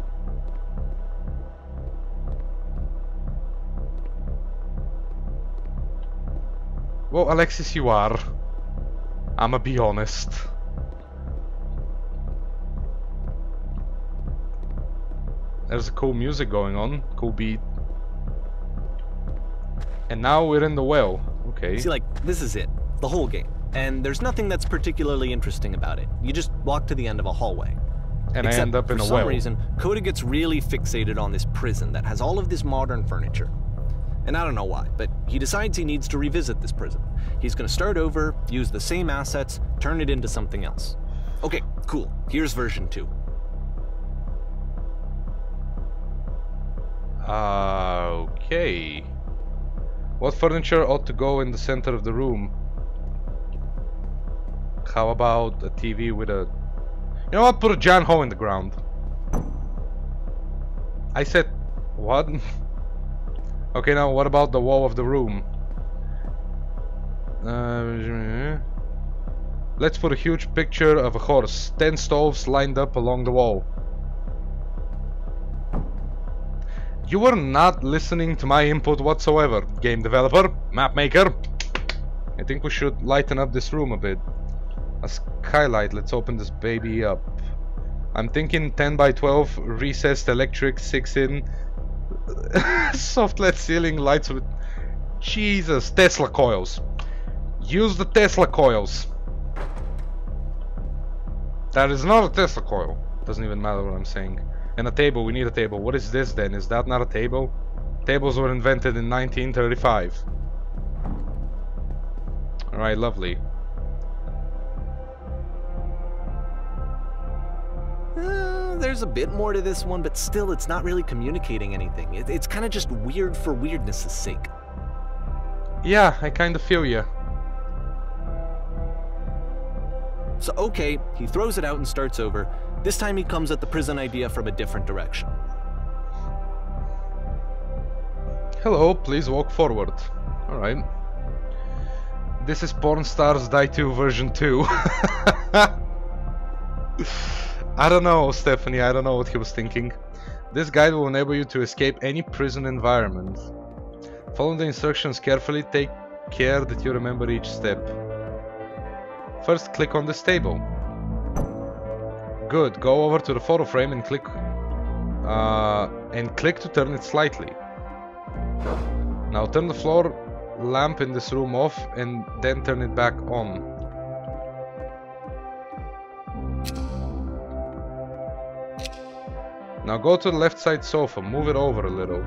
[SPEAKER 1] Well, Alexis, you are. I'ma be honest. There's a cool music going on. Cool beat. And now we're in the well. Okay.
[SPEAKER 2] See, like, this is it. The whole game. And there's nothing that's particularly interesting about it. You just walk to the end of a hallway.
[SPEAKER 1] And I end up in a well.
[SPEAKER 2] For some reason, Coda gets really fixated on this prison that has all of this modern furniture. And I don't know why, but he decides he needs to revisit this prison. He's gonna start over, use the same assets, turn it into something else. Okay, cool. Here's version 2.
[SPEAKER 1] Okay. What furniture ought to go in the center of the room? How about a TV with a You know what? Put a giant hole in the ground. I said, what? Okay, now what about the wall of the room? Let's put a huge picture of a horse. 10 stoves lined up along the wall. You were not listening to my input whatsoever, game developer, map maker. I think we should lighten up this room a bit. A skylight, let's open this baby up. I'm thinking 10 by 12, recessed electric, 6-in, soft LED ceiling lights with... Jesus, Tesla coils. Use the Tesla coils. That is not a Tesla coil. Doesn't even matter what I'm saying. And a table, we need a table. What is this then? Is that not a table? Tables were invented in 1935. Alright, lovely.
[SPEAKER 2] There's a bit more to this one, but still it's not really communicating anything. It's kind of just weird for weirdness' sake.
[SPEAKER 1] Yeah, I kind of feel ya.
[SPEAKER 2] So okay, he throws it out and starts over. This time he comes at the prison idea from a different direction.
[SPEAKER 1] Hello, please walk forward. Alright. This is Porn Stars Die 2 version 2. I don't know, Stephanie, I don't know what he was thinking. This guide will enable you to escape any prison environment. Follow the instructions carefully, take care that you remember each step. First, click on this table. Good, go over to the photo frame and click to turn it slightly. Now turn the floor lamp in this room off and then turn it back on. Now go to the left side sofa, move it over a little.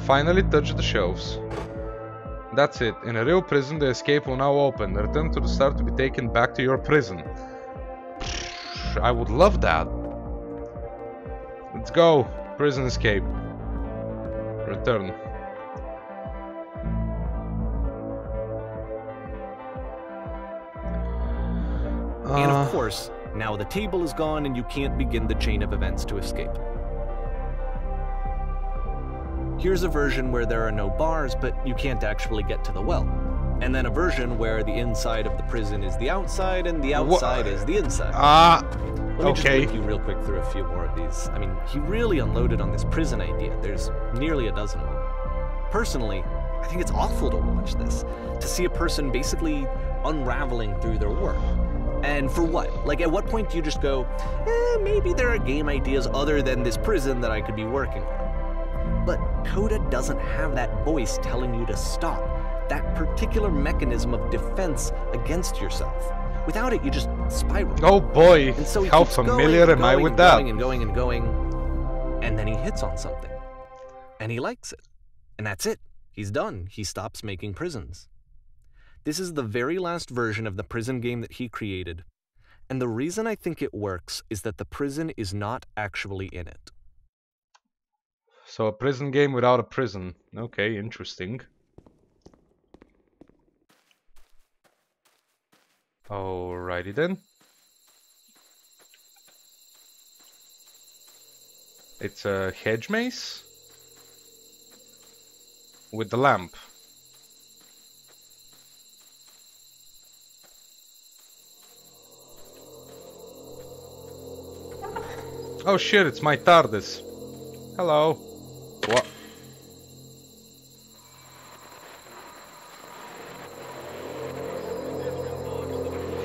[SPEAKER 1] Finally touch the shelves. That's it. In a real prison, the escape will now open. Return to the start to be taken back to your prison. I would love that. Let's go. Prison escape. Return.
[SPEAKER 2] And of course, now the table is gone and you can't begin the chain of events to escape. Here's a version where there are no bars, but you can't actually get to the well. And then a version where the inside of the prison is the outside and the outside is the inside. Let me just take you real quick through a few more of these. I mean, he really unloaded on this prison idea. There's nearly a dozen of them. Personally, I think it's awful to watch this, to see a person basically unraveling through their work. And for what? Like, at what point do you just go, maybe there are game ideas other than this prison that I could be working on? But Coda doesn't have that voice telling you to stop, that particular mechanism of defense against yourself. Without it, you just spiral.
[SPEAKER 1] Oh boy,
[SPEAKER 2] and so
[SPEAKER 1] how familiar am I with that?
[SPEAKER 2] Going, and then he hits on something. And he likes it. And that's it. He's done. He stops making prisons. This is the very last version of the prison game that he created. And the reason I think it works is that the prison is not actually in it.
[SPEAKER 1] So a prison game without a prison. Okay, interesting. Alrighty then. It's a hedge maze with the lamp. Oh shit, it's my TARDIS. Hello. What?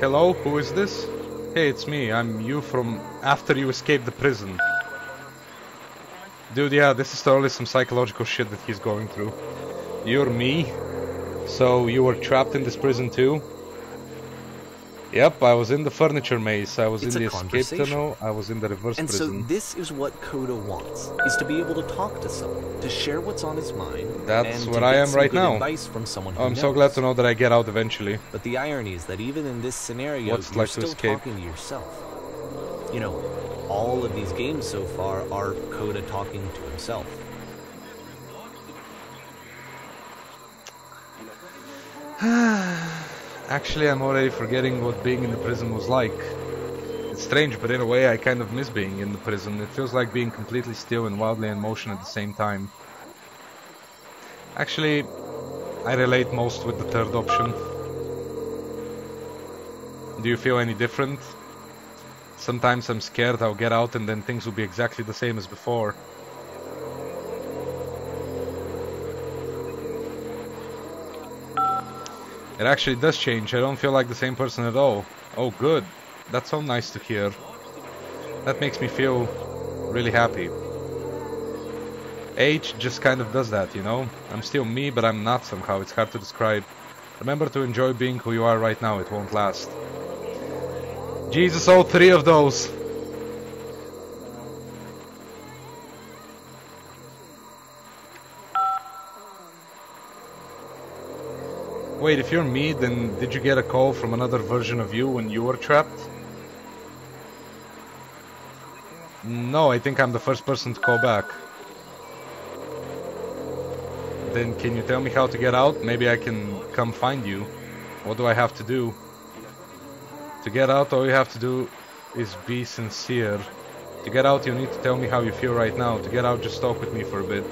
[SPEAKER 1] Hello, who is this? Hey, it's me. I'm you from after you escaped the prison. Dude, yeah, this is totally some psychological shit that he's going through. You're me? So you were trapped in this prison too? Yep, I was in the furniture maze, I was in the escape tunnel, I was in the reverse prison.
[SPEAKER 2] And so this is what Coda wants, is to be able to talk to someone, to share what's on his mind.
[SPEAKER 1] That's what I am right now.
[SPEAKER 2] Advice from someone who
[SPEAKER 1] I'm so glad to know that I get out eventually.
[SPEAKER 2] But the irony is that even in this scenario, you're still talking to yourself. You know, all of these games so far are Coda talking to himself.
[SPEAKER 1] Actually, I'm already forgetting what being in the prison was like. It's strange, but in a way I kind of miss being in the prison. It feels like being completely still and wildly in motion at the same time. Actually, I relate most with the third option. Do you feel any different? Sometimes I'm scared I'll get out and then things will be exactly the same as before. It actually does change. I don't feel like the same person at all. Oh, good. That's so nice to hear. That makes me feel really happy. Age just kind of does that, you know? I'm still me, but I'm not somehow. It's hard to describe. Remember to enjoy being who you are right now. It won't last. Jesus, all three of those! Wait, if you're me, then did you get a call from another version of you when you were trapped? No, I think I'm the first person to call back. Then can you tell me how to get out? Maybe I can come find you. What do I have to do? To get out, all you have to do is be sincere. To get out, you need to tell me how you feel right now. To get out, just talk with me for a bit.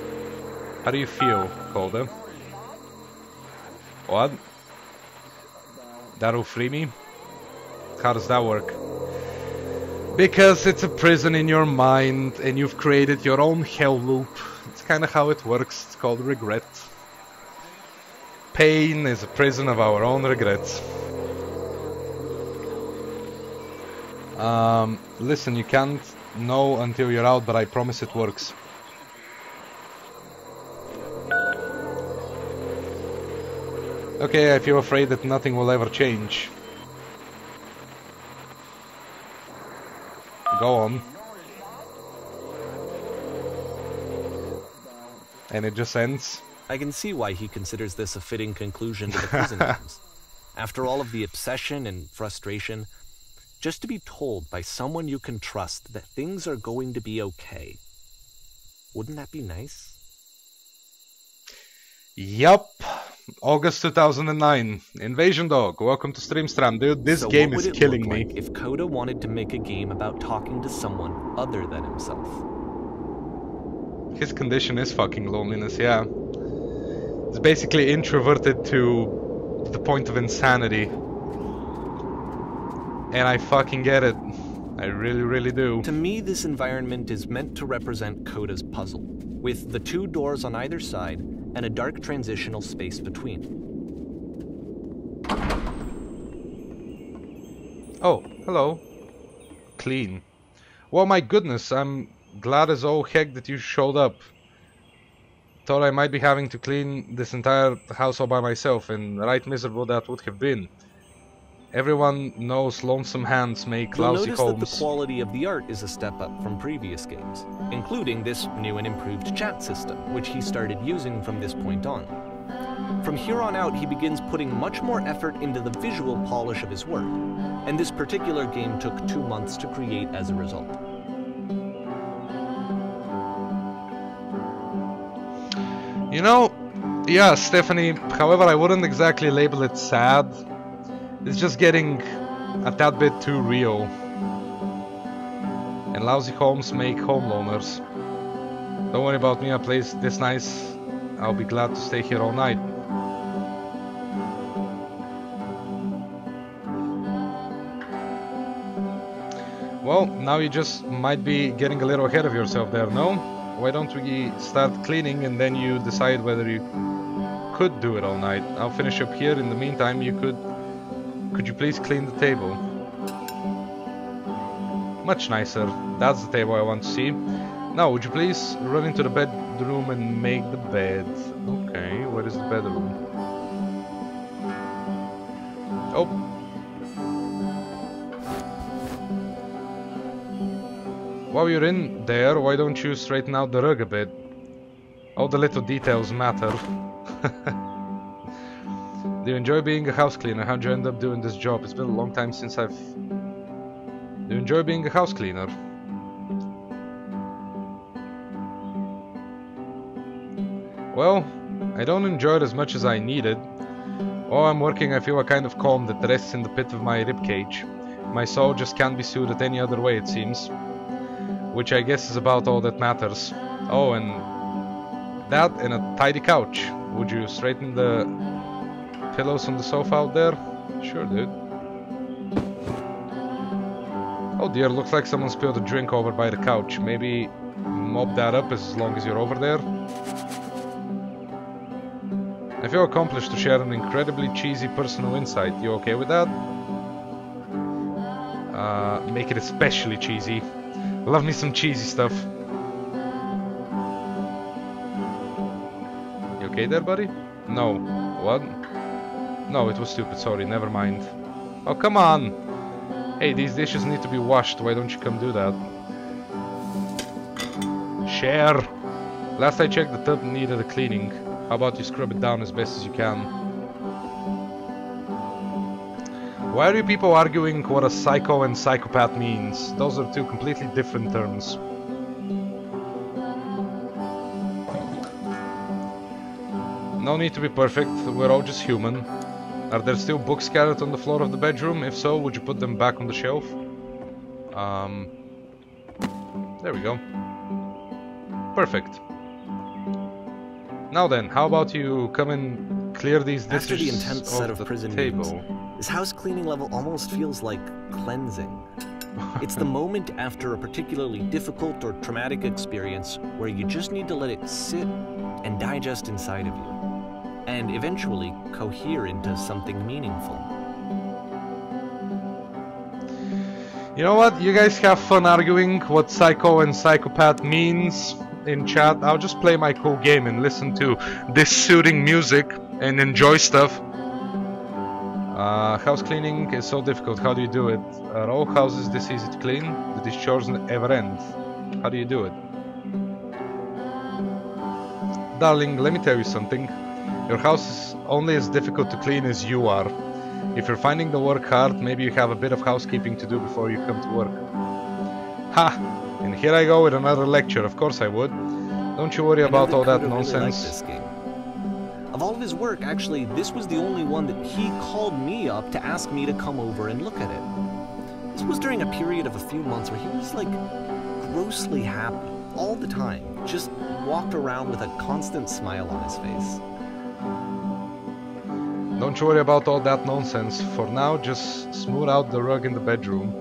[SPEAKER 1] How do you feel, Calder? What? That'll free me? How does that work? Because it's a prison in your mind and you've created your own hell loop. It's kinda how it works. It's called regret. Pain is a prison of our own regrets. Listen, you can't know until you're out, but I promise it works. Okay, I feel afraid that nothing will ever change. Go on. And it just ends.
[SPEAKER 2] I can see why he considers this a fitting conclusion to the prison games. After all of the obsession and frustration, just to be told by someone you can trust that things are going to be okay. Wouldn't that be nice?
[SPEAKER 1] Yup. August 2009. Invasion Dog. Welcome to Streamstram, dude. This game is killing me.
[SPEAKER 2] Like if Coda wanted to make a game about talking to someone other than himself?
[SPEAKER 1] His condition is fucking loneliness, yeah. It's basically introverted to the point of insanity. And I fucking get it. I really, really do.
[SPEAKER 2] To me, this environment is meant to represent Coda's puzzle, with the two doors on either side and a dark transitional space between.
[SPEAKER 1] Oh, hello. Clean. Well, my goodness, I'm glad as all heck that you showed up. Thought I might be having to clean this entire house all by myself, and right miserable that would have been. Everyone knows lonesome hands make lousy homes.
[SPEAKER 2] You'll notice that the quality of the art is a step up from previous games, including this new and improved chat system, which he started using from this point on. From here on out, he begins putting much more effort into the visual polish of his work, and this particular game took 2 months to create as a result.
[SPEAKER 1] You know, yeah, Stephanie, however, I wouldn't exactly label it sad. It's just getting a tad bit too real. And lousy homes make home loners. Don't worry about me, a place this nice. I'll be glad to stay here all night. Well, now you just might be getting a little ahead of yourself there, no? Why don't we start cleaning and then you decide whether you could do it all night? I'll finish up here. In the meantime, you could you please clean the table? Much nicer. That's the table I want to see. Now, would you please run into the bedroom and make the bed? Okay, where is the bedroom? Oh. While you're in there, why don't you straighten out the rug a bit? All the little details matter. Do you enjoy being a house cleaner? How'd you end up doing this job? It's been a long time since I've... Do you enjoy being a house cleaner? Well, I don't enjoy it as much as I needed. While I'm working, I feel a kind of calm that rests in the pit of my ribcage. My soul just can't be soothed any other way, it seems. Which I guess is about all that matters. Oh, and that and a tidy couch. Would you straighten the pillows on the sofa out there? Sure, dude. Oh dear, looks like someone spilled a drink over by the couch. Maybe mop that up as long as you're over there. I feel accomplished to share an incredibly cheesy personal insight. You okay with that? Make it especially cheesy. Love me some cheesy stuff. You okay there, buddy? No. What? No, it was stupid, sorry, never mind. Oh, come on! Hey, these dishes need to be washed, why don't you come do that? Share! Last I checked, the tub needed a cleaning. How about you scrub it down as best as you can? Why are you people arguing what a psycho and psychopath means? Those are two completely different terms. No need to be perfect, we're all just human. Are there still books scattered on the floor of the bedroom? If so, would you put them back on the shelf? There we go. Perfect. Now then, how about you come and clear these dishes
[SPEAKER 2] After the intense set of prison
[SPEAKER 1] table?
[SPEAKER 2] meetings, this house cleaning level almost feels like cleansing. It's the moment after a particularly difficult or traumatic experience where you just need to let it sit and digest inside of you, and eventually cohere into something meaningful.
[SPEAKER 1] You know what? You guys have fun arguing what psycho and psychopath means in chat. I'll just play my cool game and listen to this soothing music and enjoy stuff. House cleaning is so difficult. How do you do it? Are all houses this easy to clean? Do these chores ever end? How do you do it? Darling, let me tell you something. Your house is only as difficult to clean as you are. If you're finding the work hard, maybe you have a bit of housekeeping to do before you come to work. Ha! And here I go with another lecture. Of course I would. Don't you worry about all that nonsense.
[SPEAKER 2] This game. Of all of his work, actually, this was the only one that he called me up to ask me to come over and look at it. This was during a period of a few months where he was like grossly happy all the time. Just walked around with a constant smile on his face.
[SPEAKER 1] Don't you worry about all that nonsense. For now, just smooth out the rug in the bedroom.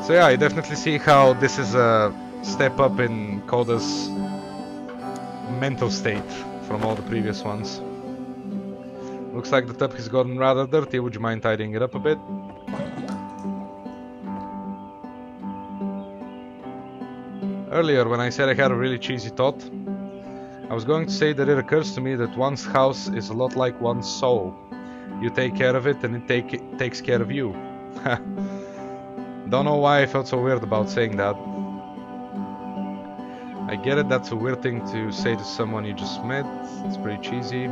[SPEAKER 1] So yeah, I definitely see how this is a step up in Koda's mental state from all the previous ones. Looks like the tub has gotten rather dirty. Would you mind tidying it up a bit? Earlier, when I said I had a really cheesy thought, I was going to say that it occurs to me that one's house is a lot like one's soul. You take care of it and it takes care of you. Don't know why I felt so weird about saying that. I get it, that's a weird thing to say to someone you just met. It's pretty cheesy.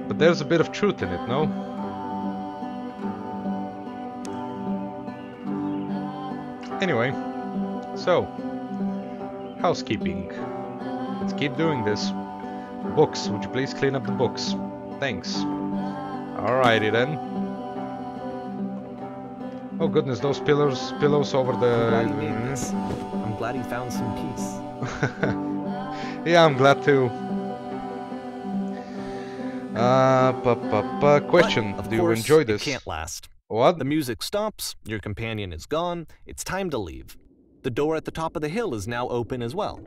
[SPEAKER 1] But there's a bit of truth in it, no? Anyway, so, housekeeping. Let's keep doing this. Books, would you please clean up the books? Thanks. Alrighty then. Oh goodness, those pillows over the...
[SPEAKER 2] I'm glad he made this. I'm glad he found some peace.
[SPEAKER 1] Yeah, I'm glad too. Question,
[SPEAKER 2] But, of
[SPEAKER 1] do you
[SPEAKER 2] course,
[SPEAKER 1] enjoy this?
[SPEAKER 2] It can't last.
[SPEAKER 1] What?
[SPEAKER 2] The music stops, your companion is gone, it's time to leave. The door at the top of the hill is now open as well.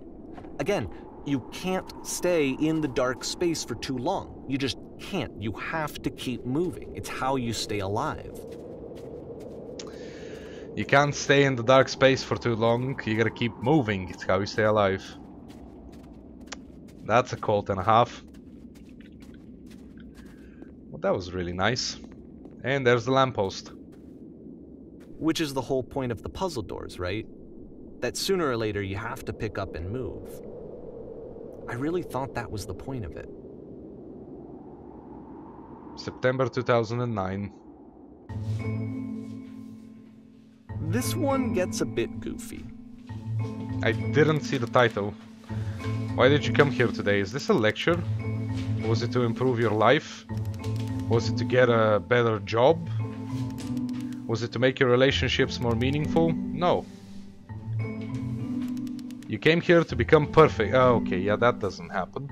[SPEAKER 2] Again, you can't stay in the dark space for too long. You just can't. You have to keep moving. It's how you stay alive.
[SPEAKER 1] You can't stay in the dark space for too long. You gotta keep moving. It's how you stay alive. That's a quote and a half. Well, that was really nice. And there's the lamppost.
[SPEAKER 2] Which is the whole point of the puzzle doors, right? That sooner or later you have to pick up and move. I really thought that was the point of it.
[SPEAKER 1] September 2009.
[SPEAKER 2] This one gets a bit goofy.
[SPEAKER 1] I didn't see the title. Why did you come here today? Is this a lecture? Was it to improve your life? Was it to get a better job? Was it to make your relationships more meaningful? No. You came here to become perfect. Oh, okay, yeah, that doesn't happen.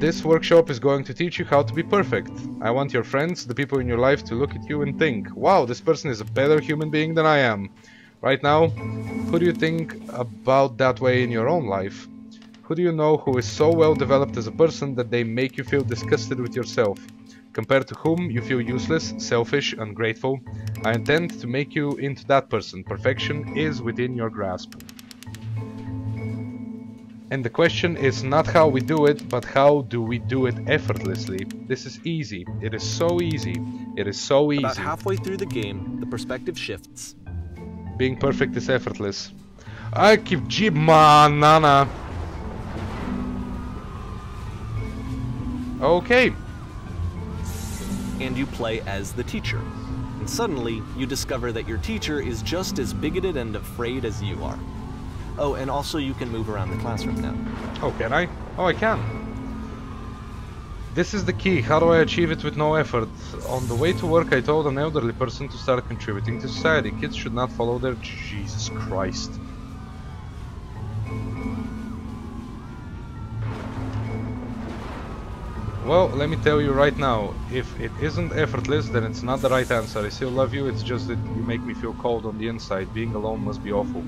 [SPEAKER 1] This workshop is going to teach you how to be perfect. I want your friends, the people in your life, to look at you and think, wow, this person is a better human being than I am. Right now, who do you think about that way in your own life? Who do you know who is so well developed as a person that they make you feel disgusted with yourself? Compared to whom you feel useless, selfish, ungrateful? I intend to make you into that person. Perfection is within your grasp. And the question is not how we do it, but how do we do it effortlessly? This is easy. It is so easy. It is so easy.
[SPEAKER 2] About halfway through the game, the perspective shifts.
[SPEAKER 1] Being perfect is effortless. I keep jeep manana. Okay.
[SPEAKER 2] And you play as the teacher. And suddenly, you discover that your teacher is just as bigoted and afraid as you are. Oh, and also you can move around the classroom now.
[SPEAKER 1] Oh, can I? Oh, I can. This is the key. How do I achieve it with no effort? On the way to work, I told an elderly person to start contributing to society. Kids should not follow their... Jesus Christ. Well, let me tell you right now, if it isn't effortless, then it's not the right answer. I still love you, it's just that you make me feel cold on the inside. Being alone must be awful.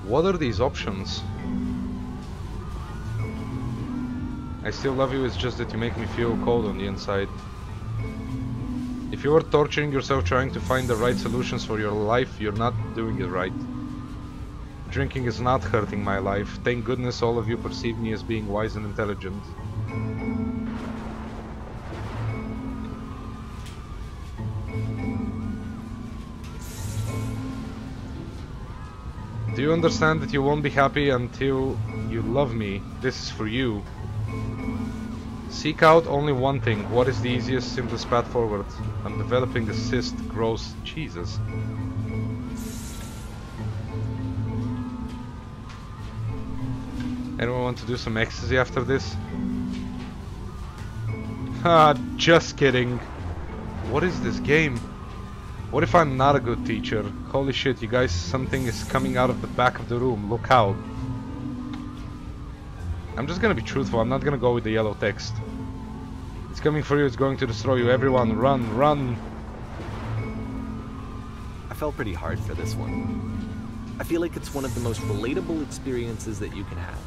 [SPEAKER 1] What are these options? I still love you, it's just that you make me feel cold on the inside. If you are torturing yourself trying to find the right solutions for your life, you're not doing it right. Drinking is not hurting my life. Thank goodness all of you perceive me as being wise and intelligent. Do you understand that you won't be happy until you love me? This is for you. Seek out only one thing. What is the easiest, simplest path forward? I'm developing a cyst, gross... Jesus. Anyone want to do some ecstasy after this? Ha, just kidding. What is this game? What if I'm not a good teacher? Holy shit, you guys, something is coming out of the back of the room. Look out. I'm just gonna be truthful, I'm not gonna go with the yellow text. It's coming for you, it's going to destroy you. Everyone, run, run.
[SPEAKER 2] I felt pretty hard for this one. I feel like it's one of the most relatable experiences that you can have.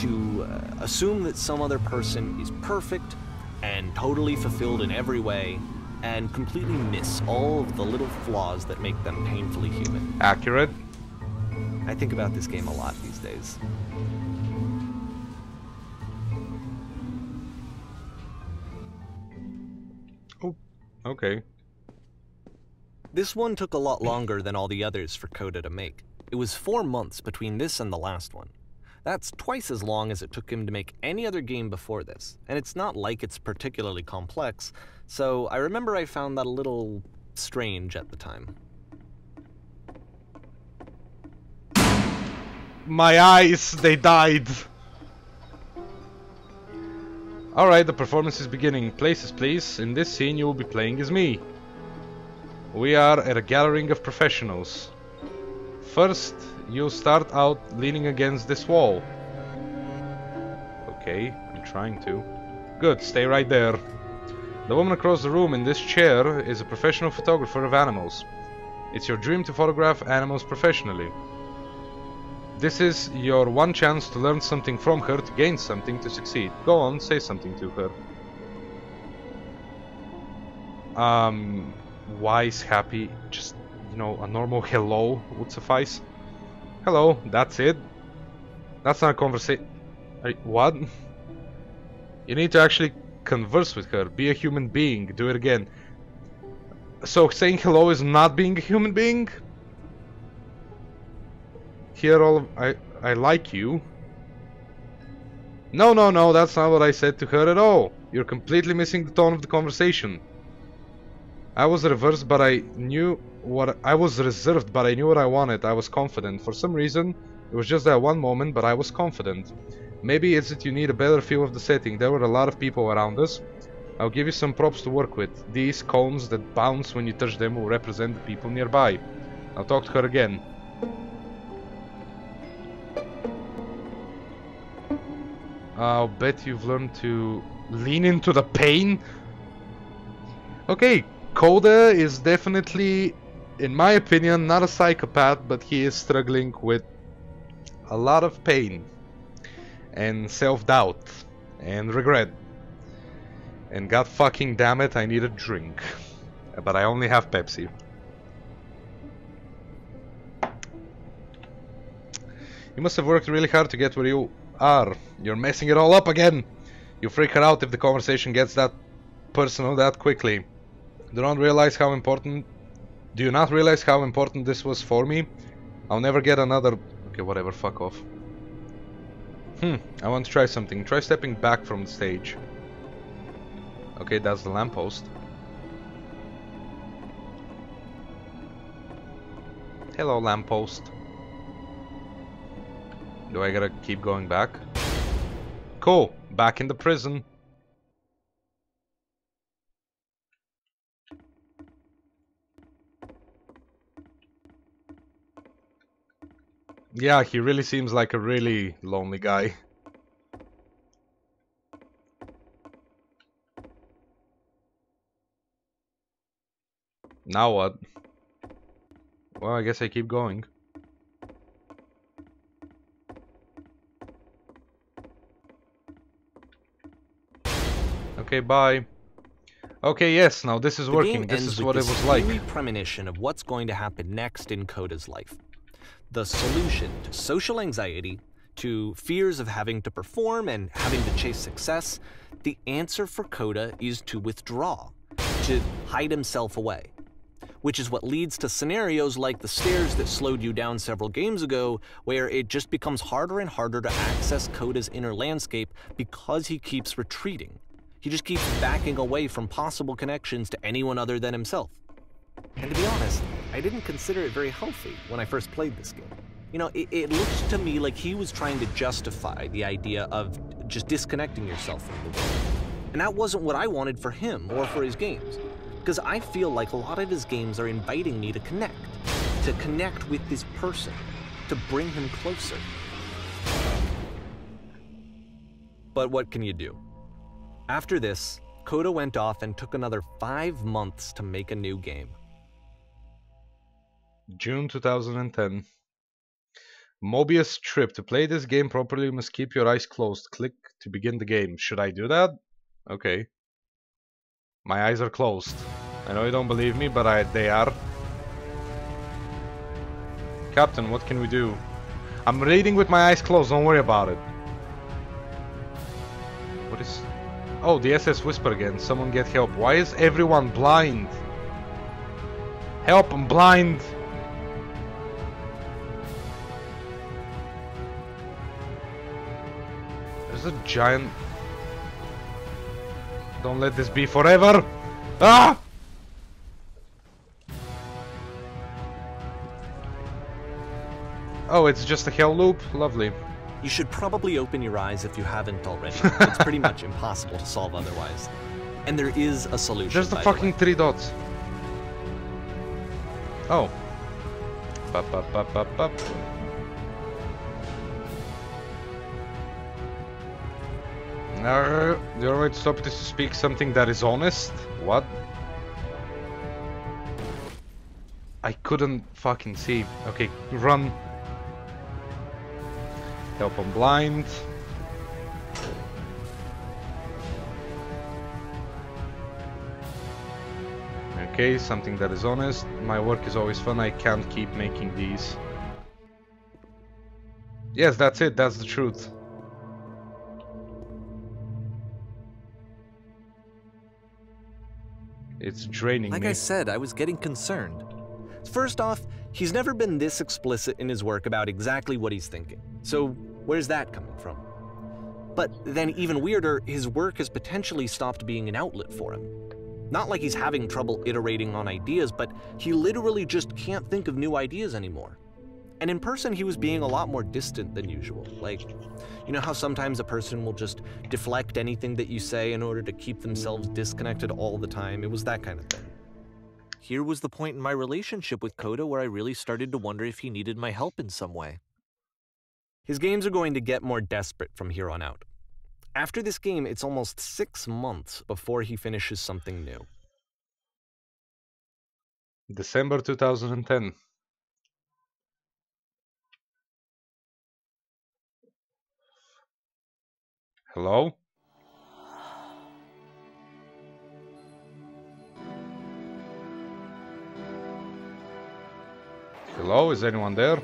[SPEAKER 2] To assume that some other person is perfect and totally fulfilled in every way, and completely miss all of the little flaws that make them painfully human.
[SPEAKER 1] Accurate.
[SPEAKER 2] I think about this game a lot these days.
[SPEAKER 1] Oh, okay.
[SPEAKER 2] This one took a lot longer than all the others for Coda to make. It was 4 months between this and the last one. That's twice as long as it took him to make any other game before this, and it's not like it's particularly complex, so I remember I found that a little strange at the time.
[SPEAKER 1] My eyes, they died. Alright, the performance is beginning. Places, please. In this scene you will be playing as me. We are at a gathering of professionals. First, you'll start out leaning against this wall. Okay, I'm trying to. Good, stay right there. The woman across the room in this chair is a professional photographer of animals. It's your dream to photograph animals professionally. This is your one chance to learn something from her, to gain something, to succeed. Go on, say something to her. Wise, happy, just, you know, a normal hello would suffice. Hello, that's it. That's not a conversation. What? You need to actually converse with her. Be a human being. Do it again. So saying hello is not being a human being? Here all of... I like you. No, that's not what I said to her at all. You're completely missing the tone of the conversation. I was reversed, but I knew what... I was reserved, but I knew what I wanted. I was confident. For some reason, it was just that one moment, but I was confident. Maybe it's that you need a better feel of the setting. There were a lot of people around us. I'll give you some props to work with. These cones that bounce when you touch them will represent the people nearby. I'll talk to her again. I'll bet you've learned to lean into the pain. Okay, Coda is definitely, in my opinion, not a psychopath, but he is struggling with a lot of pain and self-doubt and regret. And god fucking damn it, I need a drink. But I only have Pepsi. You must have worked really hard to get where you are. You're messing it all up again. You freak her out if the conversation gets that personal that quickly. Do you not realize how important this was for me? I'll never get another... Okay, whatever, fuck off. I want to try something. Try stepping back from the stage. Okay, that's the lamppost. Hello, lamppost. Do I gotta keep going back? Cool, back in the prison. Yeah, he really seems like a really lonely guy. Now what? Well, I guess I keep going. Okay, bye. Okay, yes, now this is working. This is what it was like.
[SPEAKER 2] The premonition of what's going to happen next in Coda's life. The solution to social anxiety, to fears of having to perform and having to chase success, the answer for Coda is to withdraw, to hide himself away. Which is what leads to scenarios like the stairs that slowed you down several games ago, where it just becomes harder and harder to access Coda's inner landscape because he keeps retreating. He just keeps backing away from possible connections to anyone other than himself. And to be honest, I didn't consider it very healthy when I first played this game. You know, it looked to me like he was trying to justify the idea of just disconnecting yourself from the world. And that wasn't what I wanted for him or for his games. Because I feel like a lot of his games are inviting me to connect with this person, to bring him closer. But what can you do? After this, Coda went off and took another 5 months to make a new game.
[SPEAKER 1] June 2010. Mobius trip. To play this game properly, you must keep your eyes closed. Click to begin the game. Should I do that? Okay. My eyes are closed. I know you don't believe me, but they are. Captain, what can we do? I'm reading with my eyes closed, don't worry about it. What is... Oh, the SS Whisper again. Someone get help. Why is everyone blind? Help, I'm blind. There's a giant... Don't let this be forever! Ah! Oh, it's just a hell loop? Lovely.
[SPEAKER 2] You should probably open your eyes if you haven't already. It's pretty much impossible to solve otherwise. And there is a solution.
[SPEAKER 1] There's the fucking 3 dots. Oh. Bup, bup, bup, bup, bup. The only way to stop it is to speak something that is honest. What? I couldn't fucking see. Okay, run. Help, I'm blind. Okay, something that is honest. My work is always fun. I can't keep making these. Yes, that's it. That's the truth. It's draining me.
[SPEAKER 2] Like I said, I was getting concerned. First off, he's never been this explicit in his work about exactly what he's thinking. So where's that coming from? But then even weirder, his work has potentially stopped being an outlet for him. Not like he's having trouble iterating on ideas, but he literally just can't think of new ideas anymore. And in person, he was being a lot more distant than usual. Like, you know how sometimes a person will just deflect anything that you say in order to keep themselves disconnected all the time? It was that kind of thing. Here was the point in my relationship with Koda where I really started to wonder if he needed my help in some way. His games are going to get more desperate from here on out. After this game, it's almost 6 months before he finishes something new.
[SPEAKER 1] December 2010. Hello? Hello, is anyone there?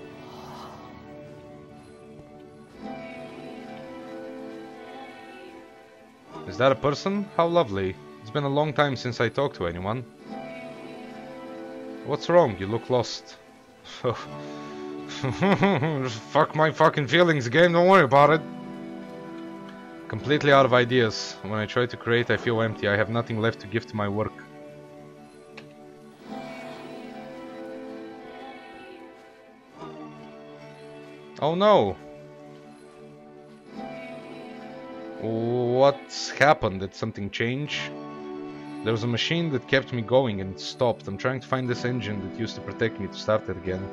[SPEAKER 1] Is that a person? How lovely. It's been a long time since I talked to anyone. What's wrong? You look lost. Fuck my fucking feelings, game, don't worry about it. Completely out of ideas. When I try to create, I feel empty. I have nothing left to give to my work. Oh no! What's happened? Did something change? There was a machine that kept me going and it stopped. I'm trying to find this engine that used to protect me to start it again.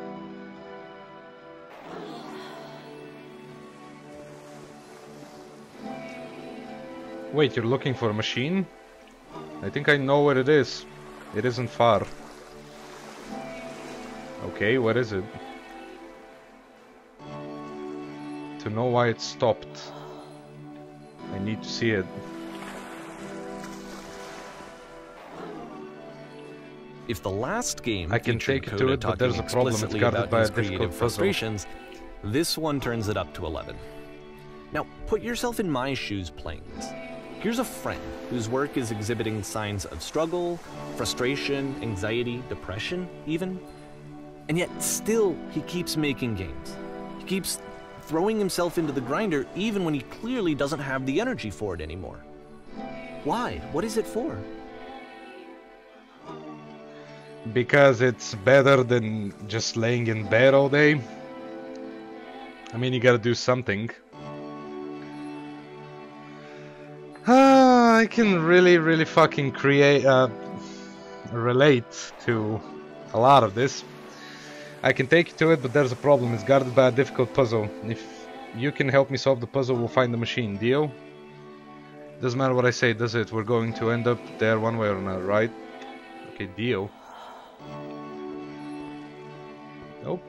[SPEAKER 1] Wait, you're looking for a machine? I think I know where it is. It isn't far. Okay, what is it? To know why it stopped, I need to see it.
[SPEAKER 2] If the last game
[SPEAKER 1] I can
[SPEAKER 2] featured
[SPEAKER 1] take it to
[SPEAKER 2] Koda
[SPEAKER 1] it, but there's a
[SPEAKER 2] talking
[SPEAKER 1] problem. It's
[SPEAKER 2] explicitly
[SPEAKER 1] guarded
[SPEAKER 2] about
[SPEAKER 1] by a
[SPEAKER 2] his
[SPEAKER 1] difficult
[SPEAKER 2] creative
[SPEAKER 1] puzzle.
[SPEAKER 2] frustrations, this one turns it up to 11. Now, put yourself in my shoes playing this. Here's a friend whose work is exhibiting signs of struggle, frustration, anxiety, depression, even. And yet, still, he keeps making games. He keeps throwing himself into the grinder even when he clearly doesn't have the energy for it anymore. Why? What is it for?
[SPEAKER 1] Because it's better than just laying in bed all day. I mean, you gotta do something. I can really fucking relate to a lot of this. I can take you to it, but there's a problem. It's guarded by a difficult puzzle. If you can help me solve the puzzle, we'll find the machine. Deal? Doesn't matter what I say, does it? We're going to end up there one way or another, right? Okay, deal. Nope.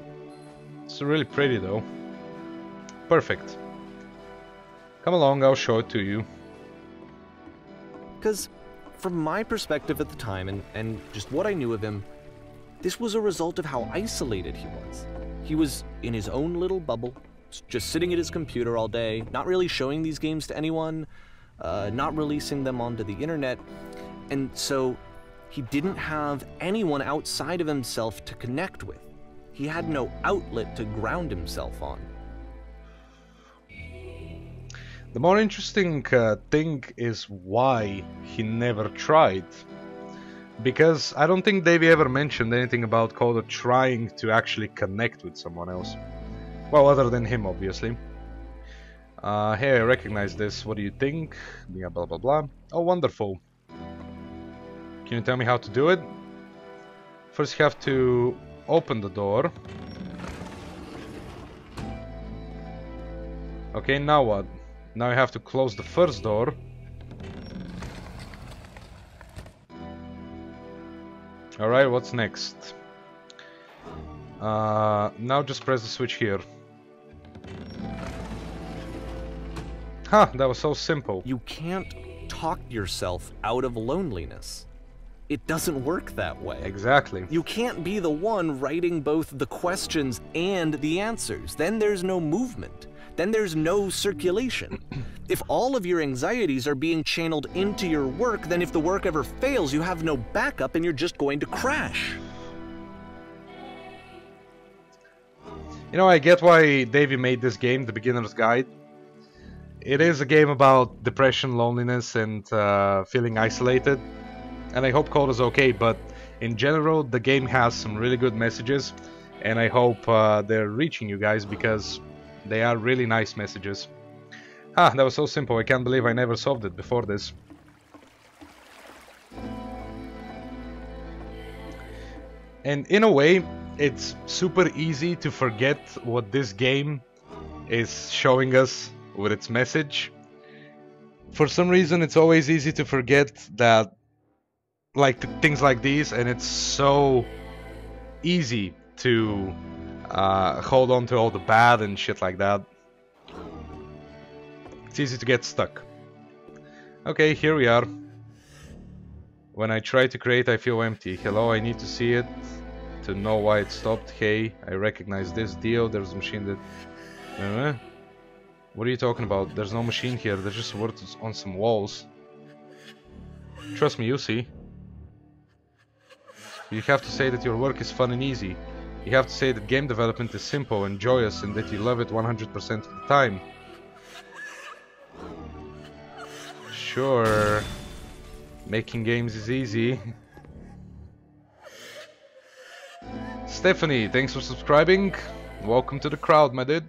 [SPEAKER 1] It's really pretty though. Perfect. Come along, I'll show it to you.
[SPEAKER 2] Because from my perspective at the time, and just what I knew of him, this was a result of how isolated he was. He was in his own little bubble, just sitting at his computer all day, not really showing these games to anyone, not releasing them onto the internet, and so he didn't have anyone outside of himself to connect with. He had no outlet to ground himself on.
[SPEAKER 1] The more interesting thing is why he never tried. Because I don't think Davey ever mentioned anything about Koda trying to actually connect with someone else. Well, other than him, obviously. Hey, I recognize this. What do you think? Yeah, blah blah blah. Oh, wonderful. Can you tell me how to do it? First you have to open the door. Okay, now what? Now you have to close the first door. Alright, what's next? Now just press the switch here. Ha! That was so simple.
[SPEAKER 2] You can't talk yourself out of loneliness. It doesn't work that way.
[SPEAKER 1] Exactly.
[SPEAKER 2] You can't be the one writing both the questions and the answers. Then there's no movement. Then there's no circulation. If all of your anxieties are being channeled into your work, then if the work ever fails, you have no backup and you're just going to crash.
[SPEAKER 1] You know, I get why Davey made this game, The Beginner's Guide. It is a game about depression, loneliness, and feeling isolated. And I hope Koda's okay, but in general, the game has some really good messages. and I hope they're reaching you guys, because they are really nice messages. Ah, that was so simple. I can't believe I never solved it before this. And in a way, it's super easy to forget what this game is showing us with its message. For some reason, it's always easy to forget that, like, things like these, and it's so easy to hold on to all the bad and shit like that. It's easy to get stuck. Okay, here we are. When I try to create, I feel empty. Hello, I need to see it to know why it stopped. Hey, I recognize this deal. There's a machine that... What are you talking about? There's no machine here. There's just words on some walls. Trust me, you see. You have to say that your work is fun and easy. You have to say that game development is simple and joyous and that you love it 100% of the time. Sure. Making games is easy. Stephanie, thanks for subscribing. Welcome to the crowd, my dude.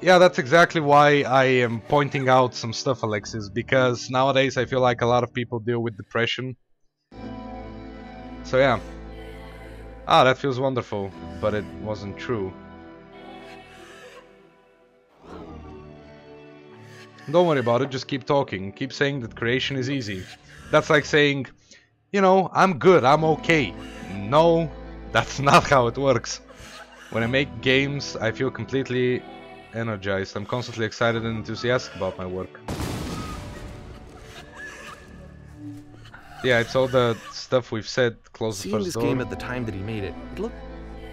[SPEAKER 1] Yeah, that's exactly why I am pointing out some stuff, Alexis, because nowadays I feel like a lot of people deal with depression. So yeah. Ah, that feels wonderful, but it wasn't true. Don't worry about it, just keep talking. Keep saying that creation is easy. That's like saying, you know, I'm good, I'm okay. No, that's not how it works. When I make games, I feel completely energized. I'm constantly excited and enthusiastic about my work. Yeah, it's all the stuff we've said. Close the first door.
[SPEAKER 2] Seeing this game at the time that he made it, it looked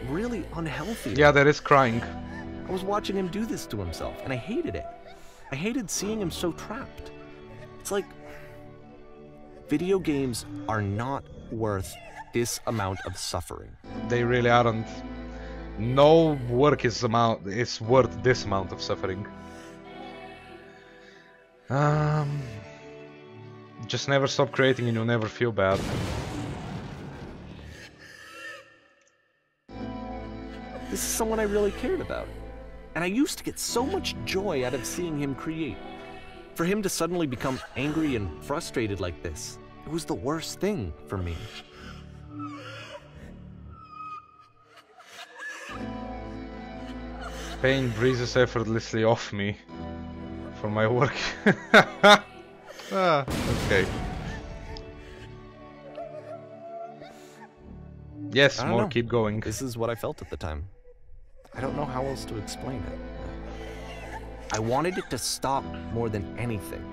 [SPEAKER 2] really unhealthy.
[SPEAKER 1] Yeah, there is crying.
[SPEAKER 2] I was watching him do this to himself, and I hated it. I hated seeing him so trapped. It's like, video games are not worth this amount of suffering.
[SPEAKER 1] They really aren't. No work is worth this amount of suffering. Just never stop creating and you'll never feel bad.
[SPEAKER 2] This is someone I really cared about. And I used to get so much joy out of seeing him create. For him to suddenly become angry and frustrated like this, it was the worst thing for me.
[SPEAKER 1] Pain breezes effortlessly off me for my work. Ah, okay. Yes, more, keep going.
[SPEAKER 2] This is what I felt at the time. I don't know how else to explain it. I wanted it to stop more than anything.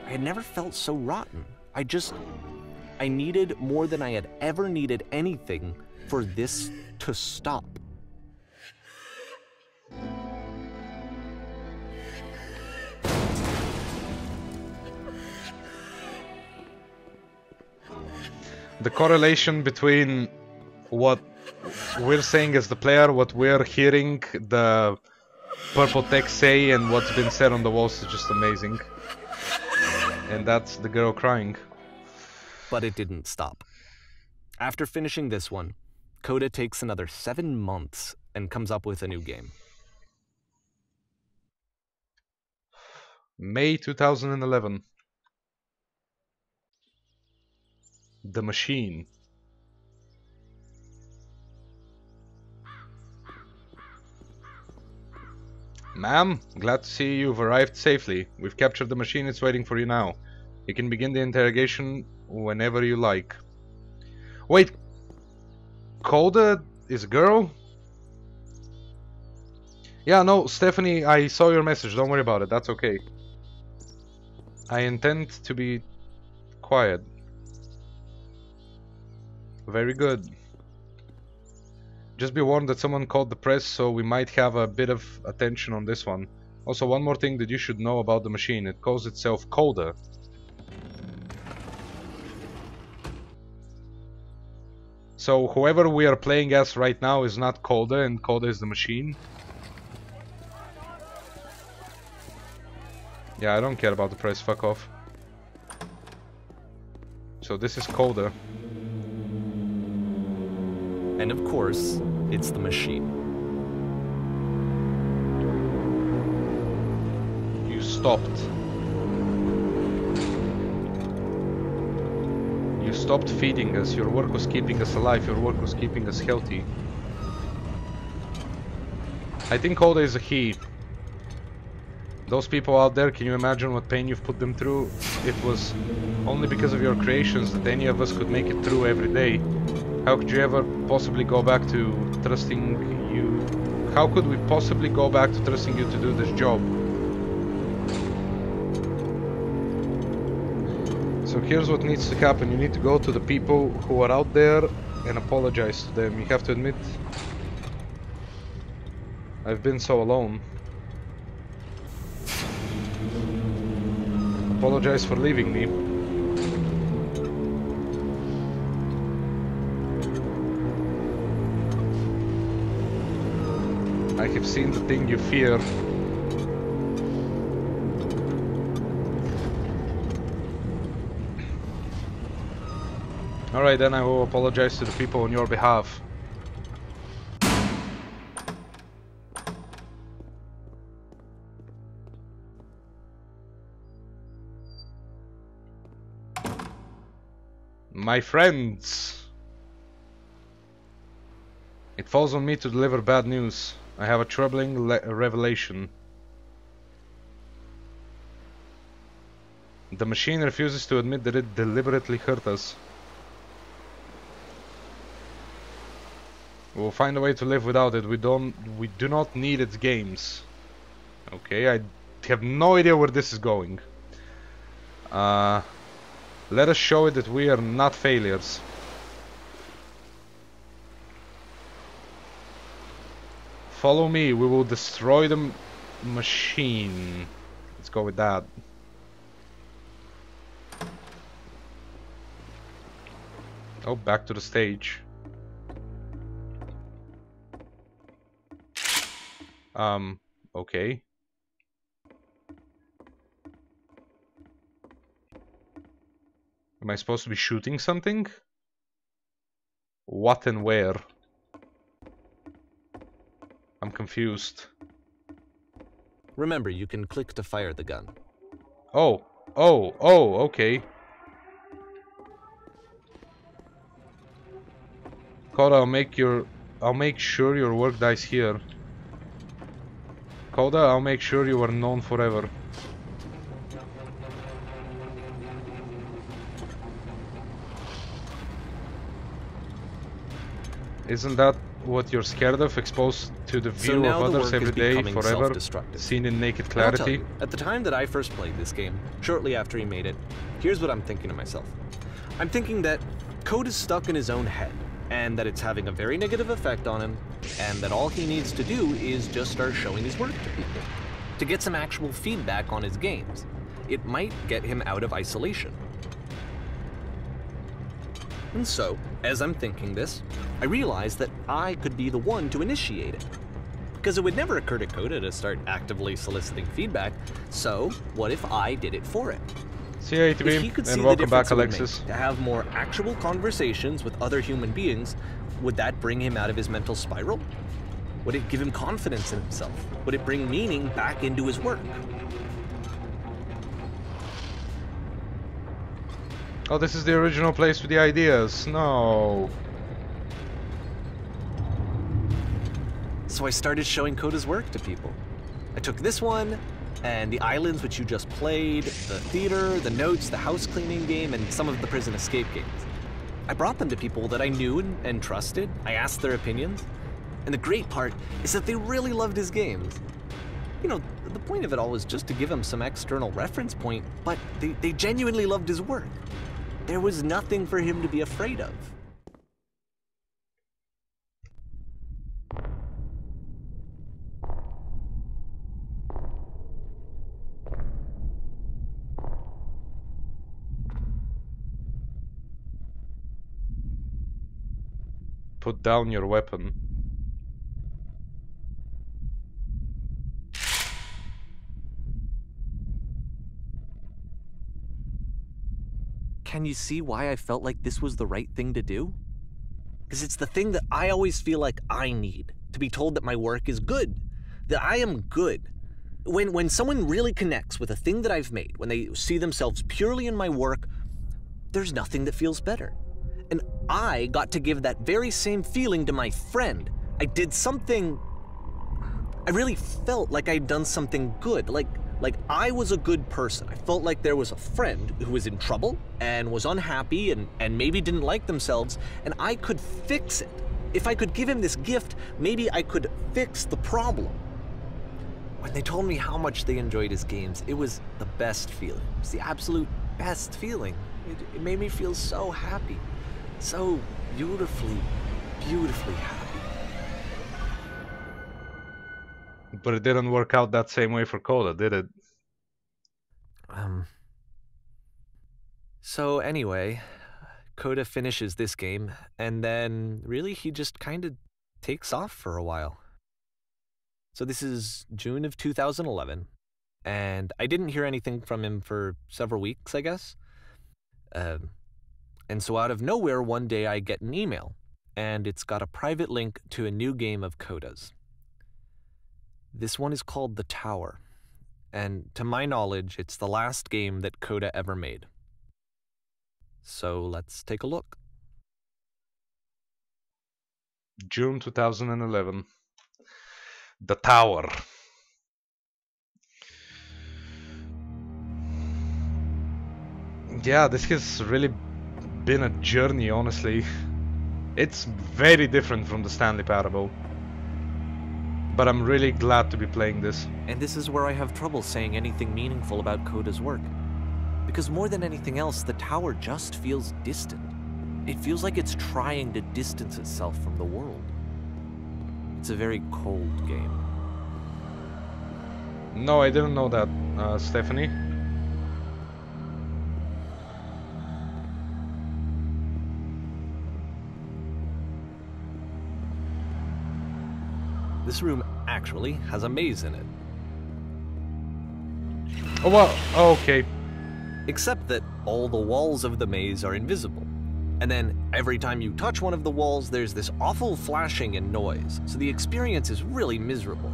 [SPEAKER 2] I had never felt so rotten. I needed more than I had ever needed anything for this to stop.
[SPEAKER 1] The correlation between what we're saying as the player, what we're hearing the purple text say, and what's been said on the walls is just amazing. And that's the girl crying.
[SPEAKER 2] But it didn't stop. After finishing this one, Coda takes another 7 months and comes up with a new game.
[SPEAKER 1] May 2011. The Machine. Ma'am, glad to see you've arrived safely. We've captured the machine, it's waiting for you now. You can begin the interrogation whenever you like. Wait, Coda is a girl? Yeah, no, Stephanie, I saw your message, don't worry about it, that's okay. I intend to be quiet. Very good. Just be warned that someone called the press, so we might have a bit of attention on this one. Also, one more thing that you should know about the machine. It calls itself Coda. So whoever we are playing as right now is not Coda, and Coda is the machine. Yeah, I don't care about the press, fuck off. So this is Coda.
[SPEAKER 2] And of course, it's the machine.
[SPEAKER 1] You stopped. You stopped feeding us. Your work was keeping us alive. Your work was keeping us healthy. I think Oda is a he. Those people out there, can you imagine what pain you've put them through? It was only because of your creations that any of us could make it through every day. How could you ever possibly go back to trusting you? How could we possibly go back to trusting you to do this job? So here's what needs to happen. You need to go to the people who are out there and apologize to them. You have to admit, I've been so alone. Apologize for leaving me. I have seen the thing you fear. Alright, then I will apologize to the people on your behalf. My friends, it falls on me to deliver bad news. I have a troubling revelation. The machine refuses to admit that it deliberately hurt us. We'll find a way to live without it. We do not need its games. Okay, I have no idea where this is going. Let us show it that we are not failures. Follow me, we will destroy the machine. Let's go with that. Oh, back to the stage. Okay. Am I supposed to be shooting something? What and where? I'm confused.
[SPEAKER 2] Remember, you can click to fire the gun.
[SPEAKER 1] Oh, okay. Coda, I'll make sure your work dies here. Coda, I'll make sure you are known forever. Isn't that what you're scared of? Exposed to the view of others every day, forever, seen in naked clarity?
[SPEAKER 2] I'll tell you, at the time that I first played this game, shortly after he made it, here's what I'm thinking to myself. I'm thinking that Code is stuck in his own head, and that it's having a very negative effect on him, and that all he needs to do is just start showing his work to people, to get some actual feedback on his games. It might get him out of isolation. And so, as I'm thinking this, I realize that I could be the one to initiate it. Because it would never occur to Coda to start actively soliciting feedback, so what if I did it for him?
[SPEAKER 1] See you, ATB,
[SPEAKER 2] If he could see
[SPEAKER 1] and
[SPEAKER 2] the
[SPEAKER 1] welcome back,
[SPEAKER 2] difference it would
[SPEAKER 1] Alexis.
[SPEAKER 2] make to have more actual conversations with other human beings, would that bring him out of his mental spiral? Would it give him confidence in himself? Would it bring meaning back into his work?
[SPEAKER 1] Oh, this is the original place with the ideas. No.
[SPEAKER 2] So I started showing Coda's work to people. I took this one, and the islands which you just played, the theater, the notes, the house cleaning game, and some of the prison escape games. I brought them to people that I knew and trusted. I asked their opinions. And the great part is that they really loved his games. You know, the point of it all was just to give him some external reference point, but they genuinely loved his work. There was nothing for him to be afraid of.
[SPEAKER 1] Put down your weapon.
[SPEAKER 2] Can you see why I felt like this was the right thing to do? Because it's the thing that I always feel like I need, to be told that my work is good, that I am good. When someone really connects with a thing that I've made, when they see themselves purely in my work, there's nothing that feels better. And I got to give that very same feeling to my friend. I did something... I really felt like I'd done something good, like I was a good person. I felt like there was a friend who was in trouble and was unhappy and maybe didn't like themselves, and I could fix it. If I could give him this gift, maybe I could fix the problem. When they told me how much they enjoyed his games, it was the best feeling. It was the absolute best feeling. It made me feel so happy. So beautifully, beautifully happy.
[SPEAKER 1] But it didn't work out that same way for Coda, did it?
[SPEAKER 2] So anyway, Coda finishes this game, and then really he just kind of takes off for a while. So this is June of 2011, and I didn't hear anything from him for several weeks, I guess. And so out of nowhere, one day I get an email, and it's got a private link to a new game of Coda's. This one is called The Tower, and to my knowledge, it's the last game that Coda ever made. So let's take a look.
[SPEAKER 1] June 2011. The Tower. Yeah, this has really been a journey, honestly. It's very different from the Stanley Parable. But I'm really glad to be playing this.
[SPEAKER 2] And this is where I have trouble saying anything meaningful about Coda's work. Because more than anything else, The Tower just feels distant. It feels like it's trying to distance itself from the world. It's a very cold game.
[SPEAKER 1] No, I didn't know that, Stephanie.
[SPEAKER 2] This room actually has a maze in it.
[SPEAKER 1] Oh, well, okay.
[SPEAKER 2] Except that all the walls of the maze are invisible. And then every time you touch one of the walls, there's this awful flashing and noise, so the experience is really miserable.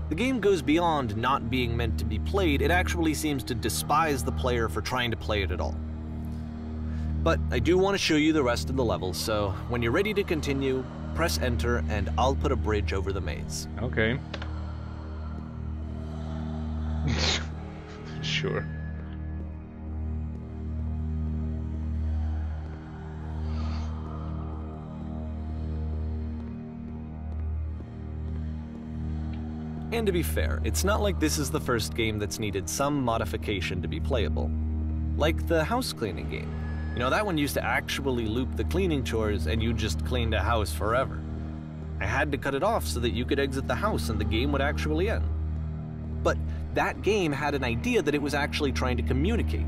[SPEAKER 2] The game goes beyond not being meant to be played, it actually seems to despise the player for trying to play it at all. But I do want to show you the rest of the levels, so when you're ready to continue, press enter and I'll put a bridge over the maze.
[SPEAKER 1] Okay. Sure.
[SPEAKER 2] And to be fair, it's not like this is the first game that's needed some modification to be playable. Like the house cleaning game. You know, that one used to actually loop the cleaning chores and you just cleaned a house forever. I had to cut it off so that you could exit the house and the game would actually end. But that game had an idea that it was actually trying to communicate.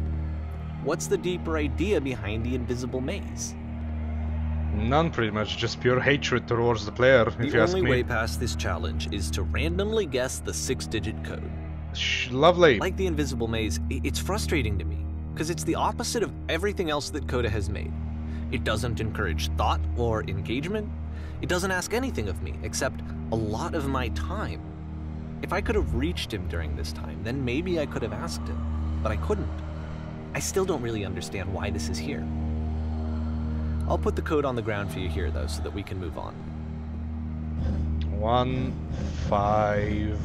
[SPEAKER 2] What's the deeper idea behind the invisible maze?
[SPEAKER 1] None, pretty much. Just pure hatred towards the player, if you ask me.
[SPEAKER 2] The only way past this challenge is to randomly guess the 6-digit code.
[SPEAKER 1] Lovely.
[SPEAKER 2] Like the invisible maze, it's frustrating to me, because it's the opposite of everything else that Coda has made. It doesn't encourage thought or engagement. It doesn't ask anything of me, except a lot of my time. If I could have reached him during this time, then maybe I could have asked him, but I couldn't. I still don't really understand why this is here. I'll put the code on the ground for you here, though, so that we can move on.
[SPEAKER 1] 1 5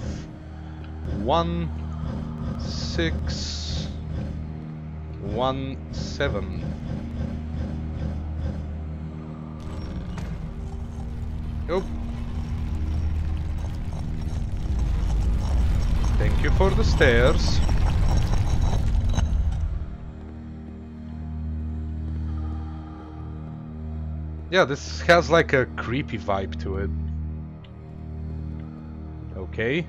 [SPEAKER 1] 1 6 1 7. Oh. Thank you for the stairs. Yeah, this has like a creepy vibe to it. Okay.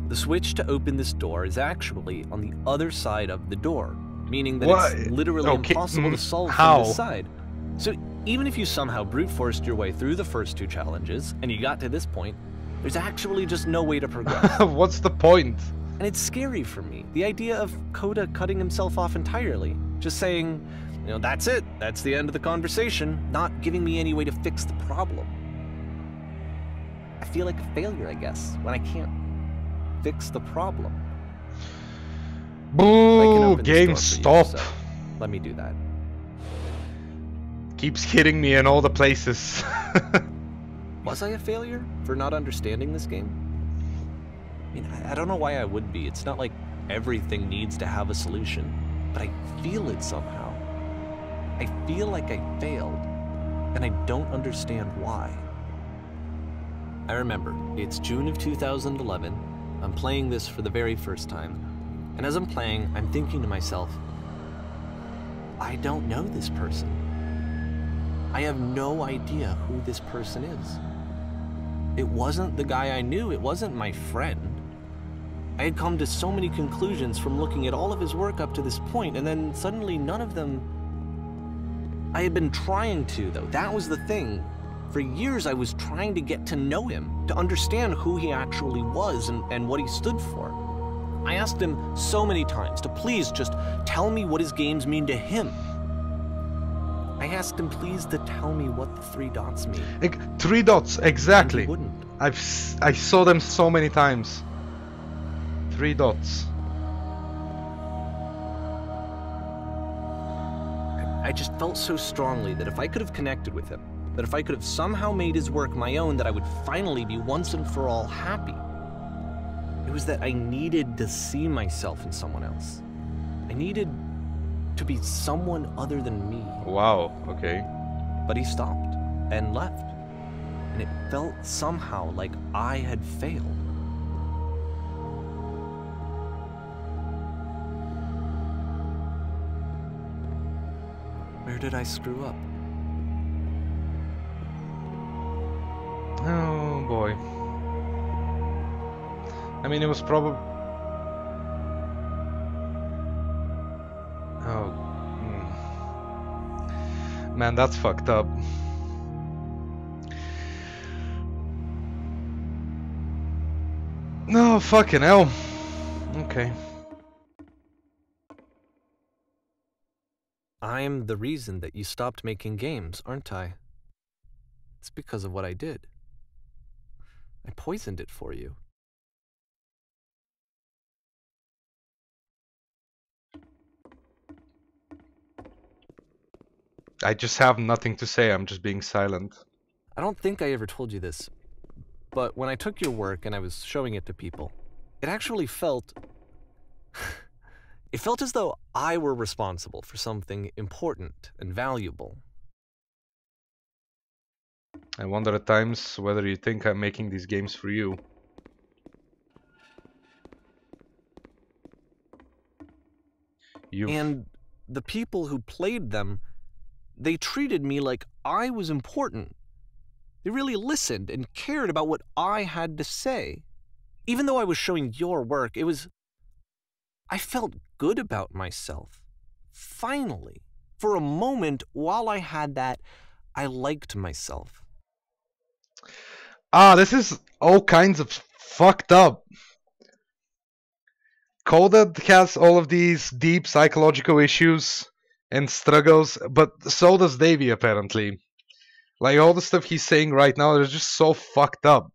[SPEAKER 2] The switch to open this door is actually on the other side of the door, meaning that it's literally impossible to solve from this side. So even if you somehow brute forced your way through the first 2 challenges, and you got to this point, there's actually just no way to progress.
[SPEAKER 1] What's the point?
[SPEAKER 2] And it's scary for me, the idea of Coda cutting himself off entirely, just saying, You know, that's it. That's the end of the conversation. Not giving me any way to fix the problem. I feel like a failure, I guess, when I can't fix the problem. I can
[SPEAKER 1] Boo!
[SPEAKER 2] open this
[SPEAKER 1] Game
[SPEAKER 2] door for
[SPEAKER 1] stop!
[SPEAKER 2] you, so let me do that.
[SPEAKER 1] Keeps hitting me in all the places.
[SPEAKER 2] Was I a failure for not understanding this game? I mean, I don't know why I would be. It's not like everything needs to have a solution, but I feel it somehow. I feel like I failed, and I don't understand why. I remember, it's June of 2011. I'm playing this for the very first time, and as I'm playing, I'm thinking to myself, I don't know this person. I have no idea who this person is. It wasn't the guy I knew, it wasn't my friend. I had come to so many conclusions from looking at all of his work up to this point, and then suddenly none of them... I had been trying to, though. That was the thing. For years I was trying to get to know him, to understand who he actually was and what he stood for. I asked him so many times to please just tell me what his games mean to him. I asked him please to tell me what the 3 dots mean.
[SPEAKER 1] 3 dots, exactly.
[SPEAKER 2] And he wouldn't.
[SPEAKER 1] I saw them so many times. 3 dots.
[SPEAKER 2] I just felt so strongly that if I could have connected with him, that if I could have somehow made his work my own, that I would finally be once and for all happy. It was that I needed to see myself in someone else. I needed to be someone other than me.
[SPEAKER 1] Wow, okay.
[SPEAKER 2] But he stopped and left. And it felt somehow like I had failed. Where did I screw up?
[SPEAKER 1] Oh boy. I mean, it was probably... Oh. Man, that's fucked up. No, fucking hell. Okay.
[SPEAKER 2] I'm the reason that you stopped making games, aren't I? It's because of what I did. I poisoned it for you.
[SPEAKER 1] I just have nothing to say, I'm just being silent.
[SPEAKER 2] I don't think I ever told you this, but when I took your work and I was showing it to people, it actually felt... it felt as though I were responsible for something important and valuable.
[SPEAKER 1] I wonder at times whether you think I'm making these games for you.
[SPEAKER 2] And the people who played them, they treated me like I was important. They really listened and cared about what I had to say. Even though I was showing your work, it was... I felt good about myself. Finally. For a moment, while I had that, I liked myself.
[SPEAKER 1] This is all kinds of fucked up. Colded has all of these deep psychological issues and struggles, but so does Davey apparently. Like all the stuff he's saying right now is just so fucked up.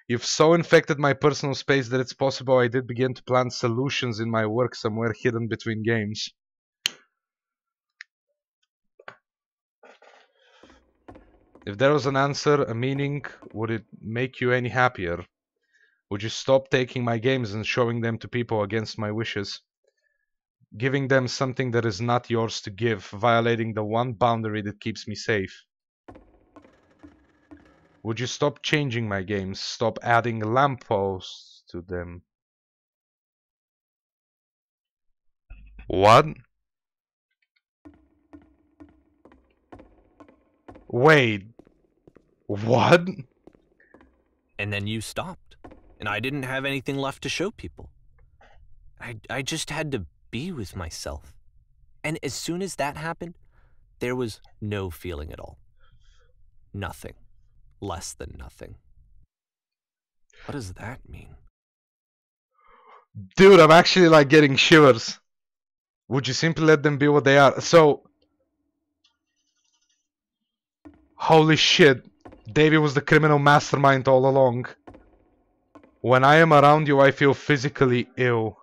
[SPEAKER 1] You've so infected my personal space that it's possible I did begin to plant solutions in my work somewhere hidden between games. If there was an answer, a meaning, would it make you any happier? Would you stop taking my games and showing them to people against my wishes? Giving them something that is not yours to give, violating the one boundary that keeps me safe? Would you stop changing my games, stop adding lampposts to them? What? Wait. What?
[SPEAKER 2] And then you stopped, and I didn't have anything left to show people. I just had to be with myself. And as soon as that happened, there was no feeling at all. Nothing. Less than nothing. What does that mean?
[SPEAKER 1] Dude, I'm actually like getting shivers. Would you simply let them be what they are? So, Holy shit. Davy was the criminal mastermind all along. When I am around you, I feel physically ill.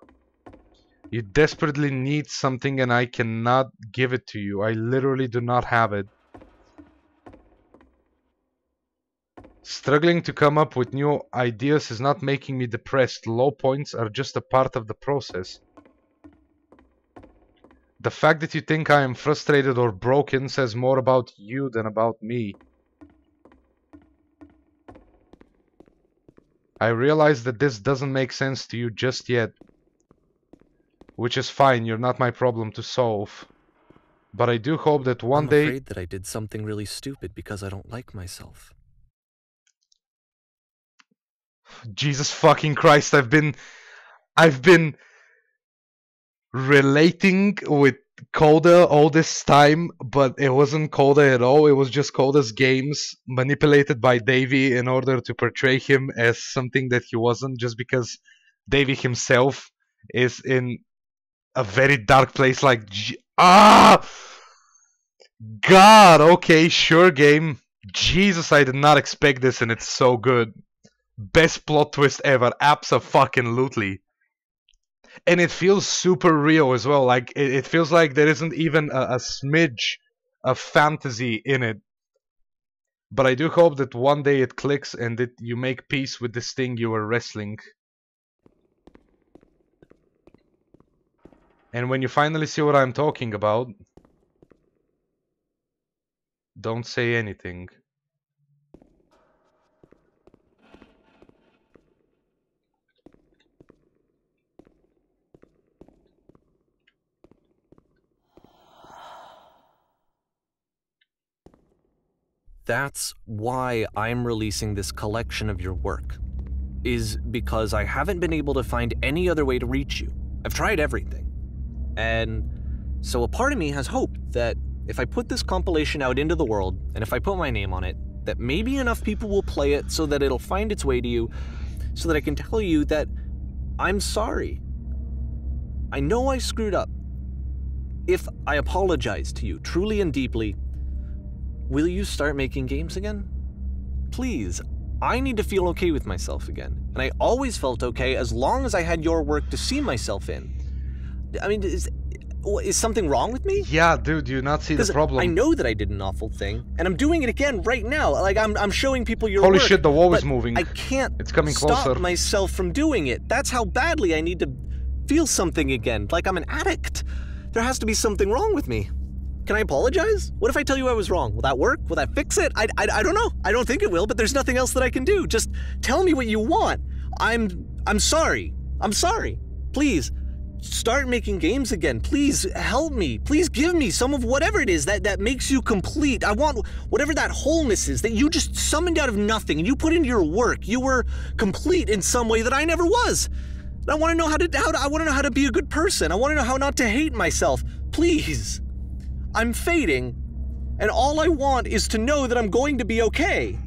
[SPEAKER 1] You desperately need something and I cannot give it to you. I literally do not have it. Struggling to come up with new ideas is not making me depressed. Low points are just a part of the process. The fact that you think I am frustrated or broken says more about you than about me. I realize that this doesn't make sense to you just yet. Which is fine, you're not my problem to solve. But I do hope that one day...
[SPEAKER 2] I'm afraid that I did something really stupid because I don't like myself.
[SPEAKER 1] Jesus fucking Christ, I've been relating with Coda all this time, but it wasn't Coda at all. It was just Coda's games manipulated by Davy in order to portray him as something that he wasn't, just because Davy himself is in a very dark place like... God, okay, sure game. Jesus, I did not expect this and it's so good. Best plot twist ever, abso-fucking-lutely. And it feels super real as well, like, it feels like there isn't even a smidge of fantasy in it. But I do hope that one day it clicks and that you make peace with this thing you were wrestling. And when you finally see what I'm talking about, don't say anything.
[SPEAKER 2] That's why I'm releasing this collection of your work, is because I haven't been able to find any other way to reach you. I've tried everything. And so a part of me has hope that if I put this compilation out into the world, and if I put my name on it, that maybe enough people will play it so that it'll find its way to you, so that I can tell you that I'm sorry. I know I screwed up. If I apologize to you truly and deeply, will you start making games again? Please, I need to feel okay with myself again. And I always felt okay as long as I had your work to see myself in. I mean, is something wrong with me?
[SPEAKER 1] Yeah, dude, do you not see the problem?
[SPEAKER 2] I know that I did an awful thing, and I'm doing it again right now. Like, I'm showing people your
[SPEAKER 1] Holy
[SPEAKER 2] work.
[SPEAKER 1] shit, the wall is moving.
[SPEAKER 2] I can't
[SPEAKER 1] It's coming closer.
[SPEAKER 2] Stop myself from doing it. That's how badly I need to feel something again, like I'm an addict. There has to be something wrong with me. Can I apologize? What if I tell you I was wrong? Will that work? Will that fix it? I don't know. I don't think it will, but there's nothing else that I can do. Just tell me what you want. I'm sorry. I'm sorry. Please, start making games again. Please help me. Please give me some of whatever it is that makes you complete. I want whatever that wholeness is that you just summoned out of nothing and you put into your work. You were complete in some way that I never was. And I want to know how to be a good person. I want to know how not to hate myself. Please. I'm fading, and all I want is to know that I'm going to be okay.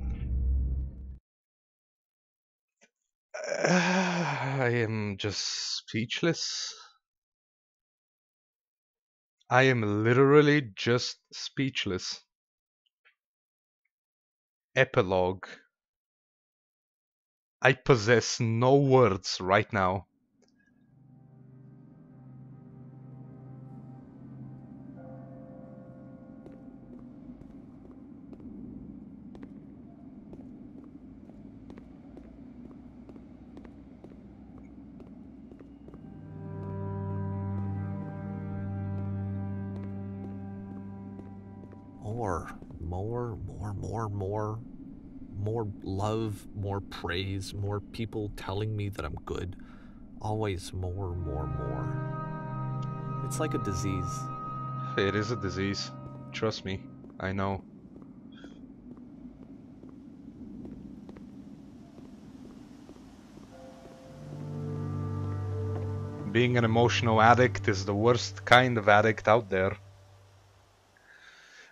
[SPEAKER 1] I am just speechless. I am literally just speechless. Epilogue. I possess no words right now.
[SPEAKER 2] More love, more praise, more people telling me that I'm good. Always more. It's like a disease.
[SPEAKER 1] It is a disease. Trust me, I know. Being an emotional addict is the worst kind of addict out there.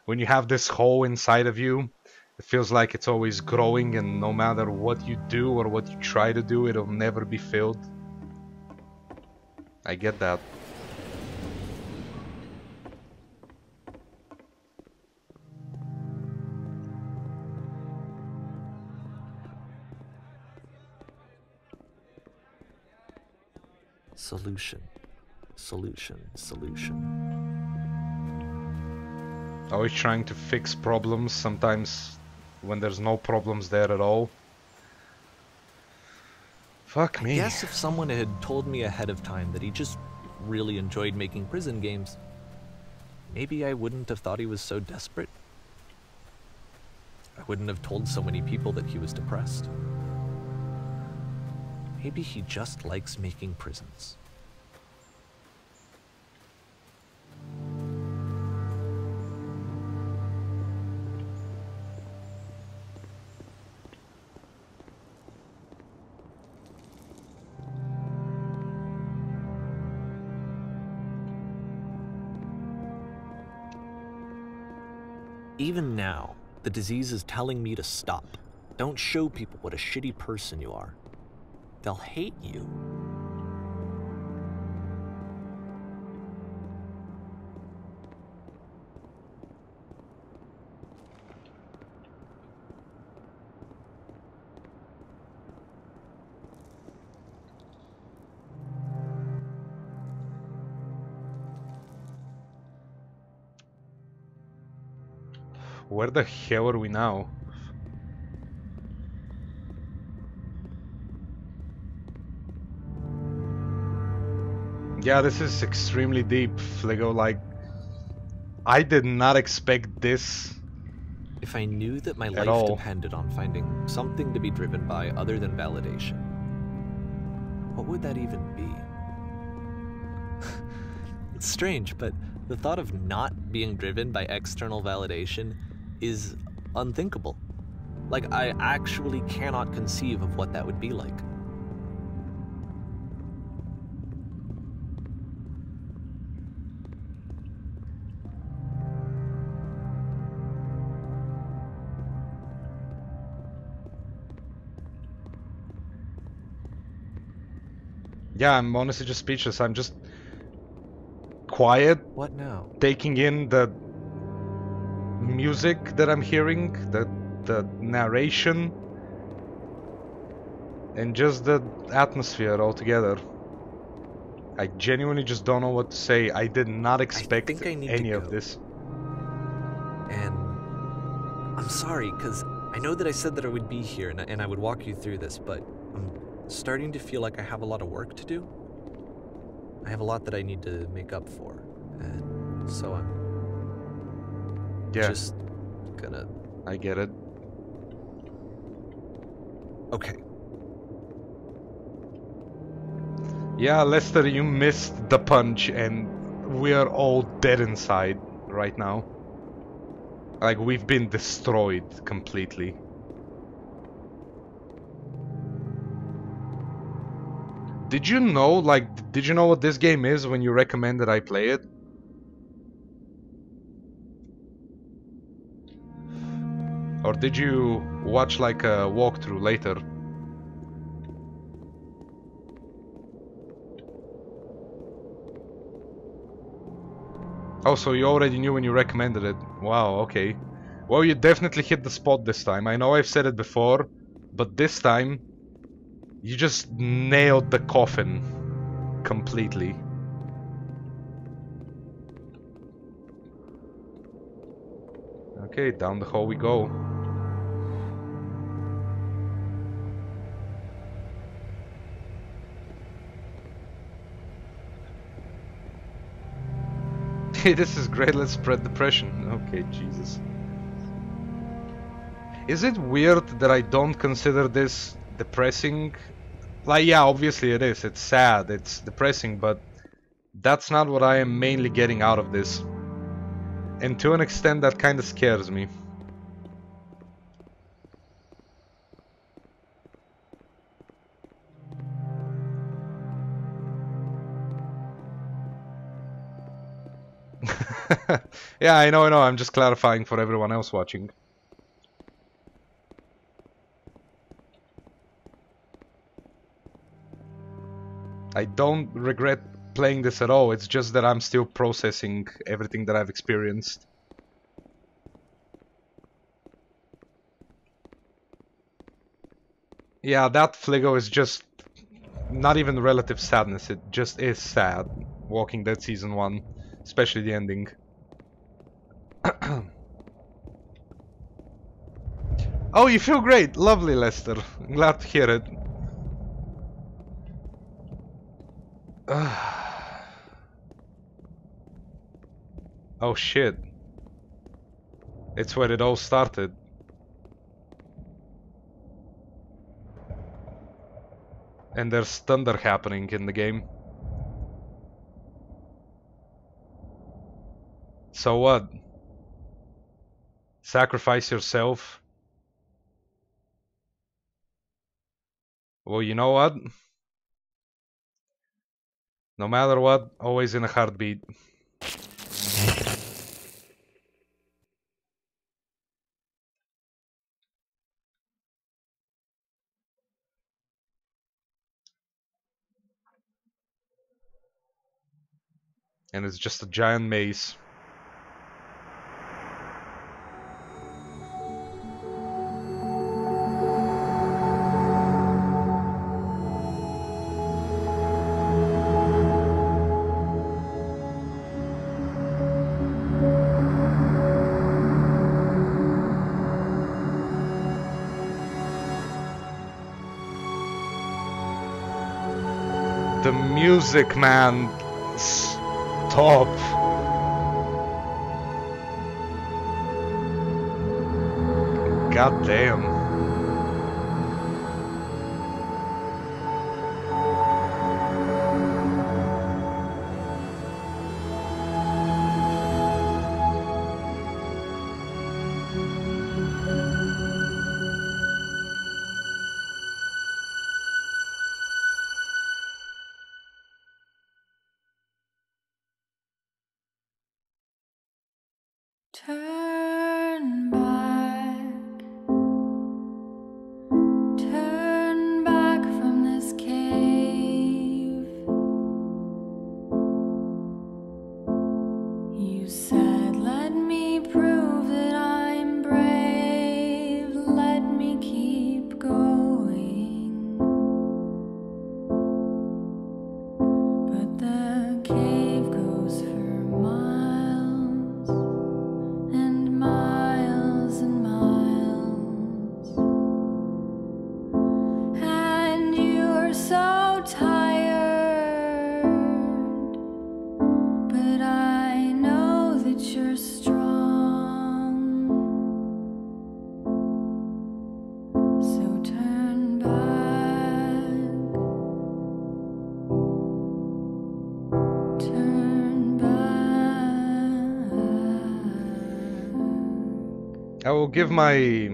[SPEAKER 1] When you have this hole inside of you, it feels like it's always growing, and no matter what you do or what you try to do, it'll never be filled. I get that.
[SPEAKER 2] Solution. Solution. Solution.
[SPEAKER 1] Always trying to fix problems, sometimes when there's no problems there at all. Fuck me.
[SPEAKER 2] I guess if someone had told me ahead of time that he just really enjoyed making prison games, maybe I wouldn't have thought he was so desperate. I wouldn't have told so many people that he was depressed. Maybe he just likes making prisons. Even now, the disease is telling me to stop. Don't show people what a shitty person you are. They'll hate you.
[SPEAKER 1] Where the hell are we now? Yeah, this is extremely deep, Fligo. Like, I did not expect this.
[SPEAKER 2] If I knew that my
[SPEAKER 1] At
[SPEAKER 2] life
[SPEAKER 1] all.
[SPEAKER 2] depended on finding something to be driven by other than validation, what would that even be? It's strange, but the thought of not being driven by external validation is unthinkable. Like, I actually cannot conceive of what that would be like.
[SPEAKER 1] Yeah, I'm honestly just speechless. I'm just quiet,
[SPEAKER 2] What now?
[SPEAKER 1] taking in the music that I'm hearing, the narration, and just the atmosphere altogether. I genuinely just don't know what to say. I did not expect
[SPEAKER 2] think I need to
[SPEAKER 1] any of
[SPEAKER 2] go.
[SPEAKER 1] this.
[SPEAKER 2] And I'm sorry, because I know that I said that I would be here and I would walk you through this, but I'm starting to feel like I have a lot of work to do. I have a lot that I need to make up for, and so I'm
[SPEAKER 1] Yeah,
[SPEAKER 2] just gonna...
[SPEAKER 1] I get it.
[SPEAKER 2] Okay.
[SPEAKER 1] Yeah, Lester, you missed the punch, and we are all dead inside right now. Like, we've been destroyed completely. Did you know, like, did you know what this game is when you recommended I play it? Or did you watch, like, a walkthrough later? Oh, so you already knew when you recommended it. Wow, okay. Well, you definitely hit the spot this time. I know I've said it before, but this time, you just nailed the coffin completely. Okay, down the hall we go. This is great, let's spread depression. Okay, Jesus. Is it weird that I don't consider this depressing? Like, yeah, obviously it is. It's sad, it's depressing, but that's not what I am mainly getting out of this. And to an extent, that kind of scares me. Yeah, I know, I'm just clarifying for everyone else watching. I don't regret playing this at all, it's just that I'm still processing everything that I've experienced. Yeah, that Fligo is just not even relative sadness, it just is sad. Walking Dead Season 1, especially the ending. Oh, you feel great! Lovely, Lester. Glad to hear it. Oh shit. It's where it all started. And there's thunder happening in the game. So what? Sacrifice yourself? Well, you know what? No matter what, always in a heartbeat. And it's just a giant maze. The music, man. Stop. God damn.
[SPEAKER 4] Turn back from this cave. You said, let me prove that I'm brave, let me keep going. But the cave goes for miles and miles and miles, and you're so tired, but I know that you're strong, so turn back, turn back.
[SPEAKER 1] I will give my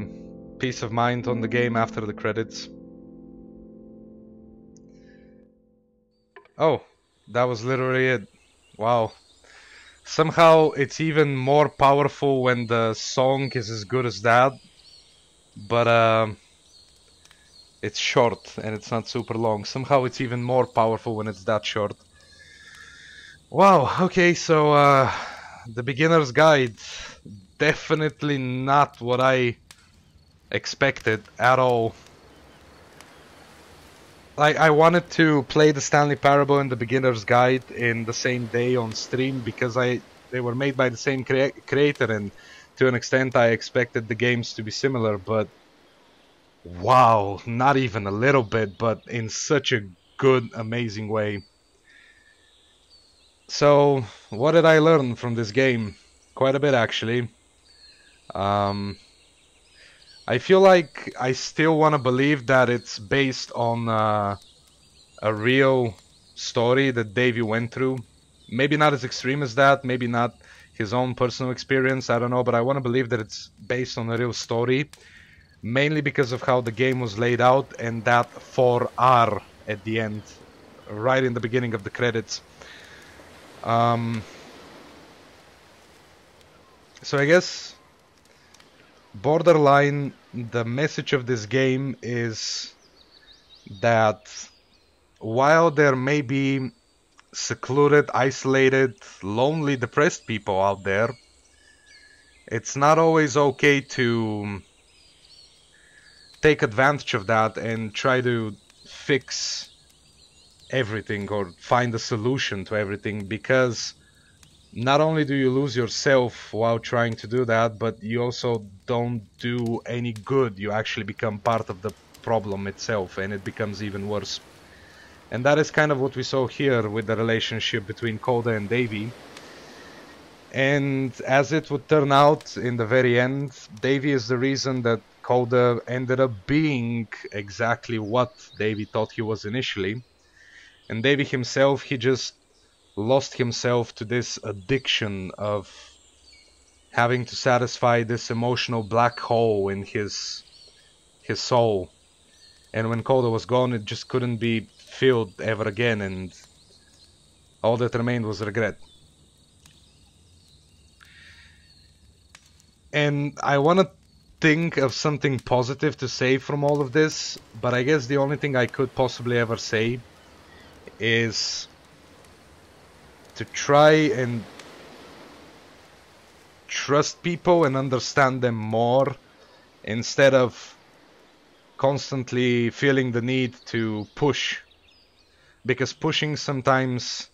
[SPEAKER 1] peace of mind on the game after the credits. Oh, that was literally it. Wow. Somehow it's even more powerful when the song is as good as that. But it's short and it's not super long. Somehow it's even more powerful when it's that short. Wow, okay, so the beginner's guide. Definitely not what I expected at all. I wanted to play the Stanley Parable and the beginner's guide in the same day on stream because they were made by the same creator, and to an extent I expected the games to be similar, but wow, not even a little bit, but in such a good, amazing way. So, what did I learn from this game? Quite a bit, actually. I feel like I still want to believe that it's based on a real story that Davey went through. Maybe not as extreme as that, maybe not his own personal experience, I don't know, but I want to believe that it's based on a real story, mainly because of how the game was laid out and that 4R at the end, right in the beginning of the credits. So I guess borderline, the message of this game is that while there may be secluded, isolated, lonely, depressed people out there, it's not always okay to take advantage of that and try to fix everything or find a solution to everything, because not only do you lose yourself while trying to do that, but you also don't do any good. You actually become part of the problem itself, and it becomes even worse. And that is kind of what we saw here with the relationship between Coda and Davy. And as it would turn out in the very end, Davy is the reason that Coda ended up being exactly what Davy thought he was initially. And Davy himself, he just lost himself to this addiction of having to satisfy this emotional black hole in his soul. And when Coda was gone, it just couldn't be filled ever again, and all that remained was regret. And I want to think of something positive to say from all of this, but I guess the only thing I could possibly ever say is to try and trust people and understand them more, instead of constantly feeling the need to push, because pushing sometimes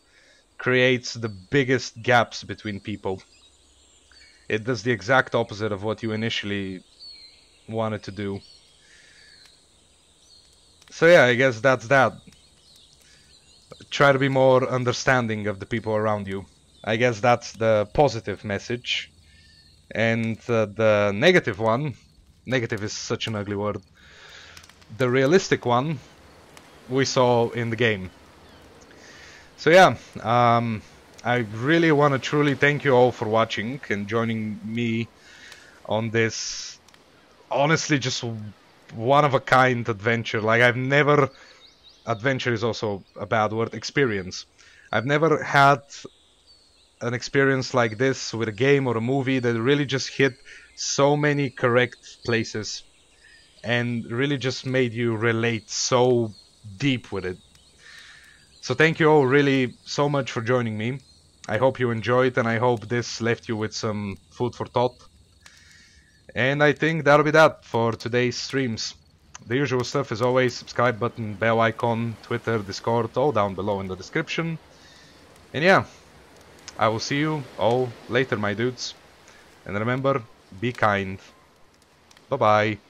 [SPEAKER 1] creates the biggest gaps between people. It does the exact opposite of what you initially wanted to do. So yeah, I guess that's that. Try to be more understanding of the people around you. I guess that's the positive message. And the negative one, negative is such an ugly word, the realistic one, we saw in the game. So yeah, I really want to truly thank you all for watching and joining me on this, honestly, just one-of-a-kind adventure. Like, adventure is also a bad word, experience. I've never had an experience like this with a game or a movie that really just hit so many correct places and really just made you relate so deep with it. So thank you all really so much for joining me. I hope you enjoyed, and I hope this left you with some food for thought. And I think that'll be that for today's streams. The usual stuff as always: subscribe button, bell icon, Twitter, Discord, all down below in the description. And yeah, I will see you all later, my dudes. And remember, be kind. Bye bye.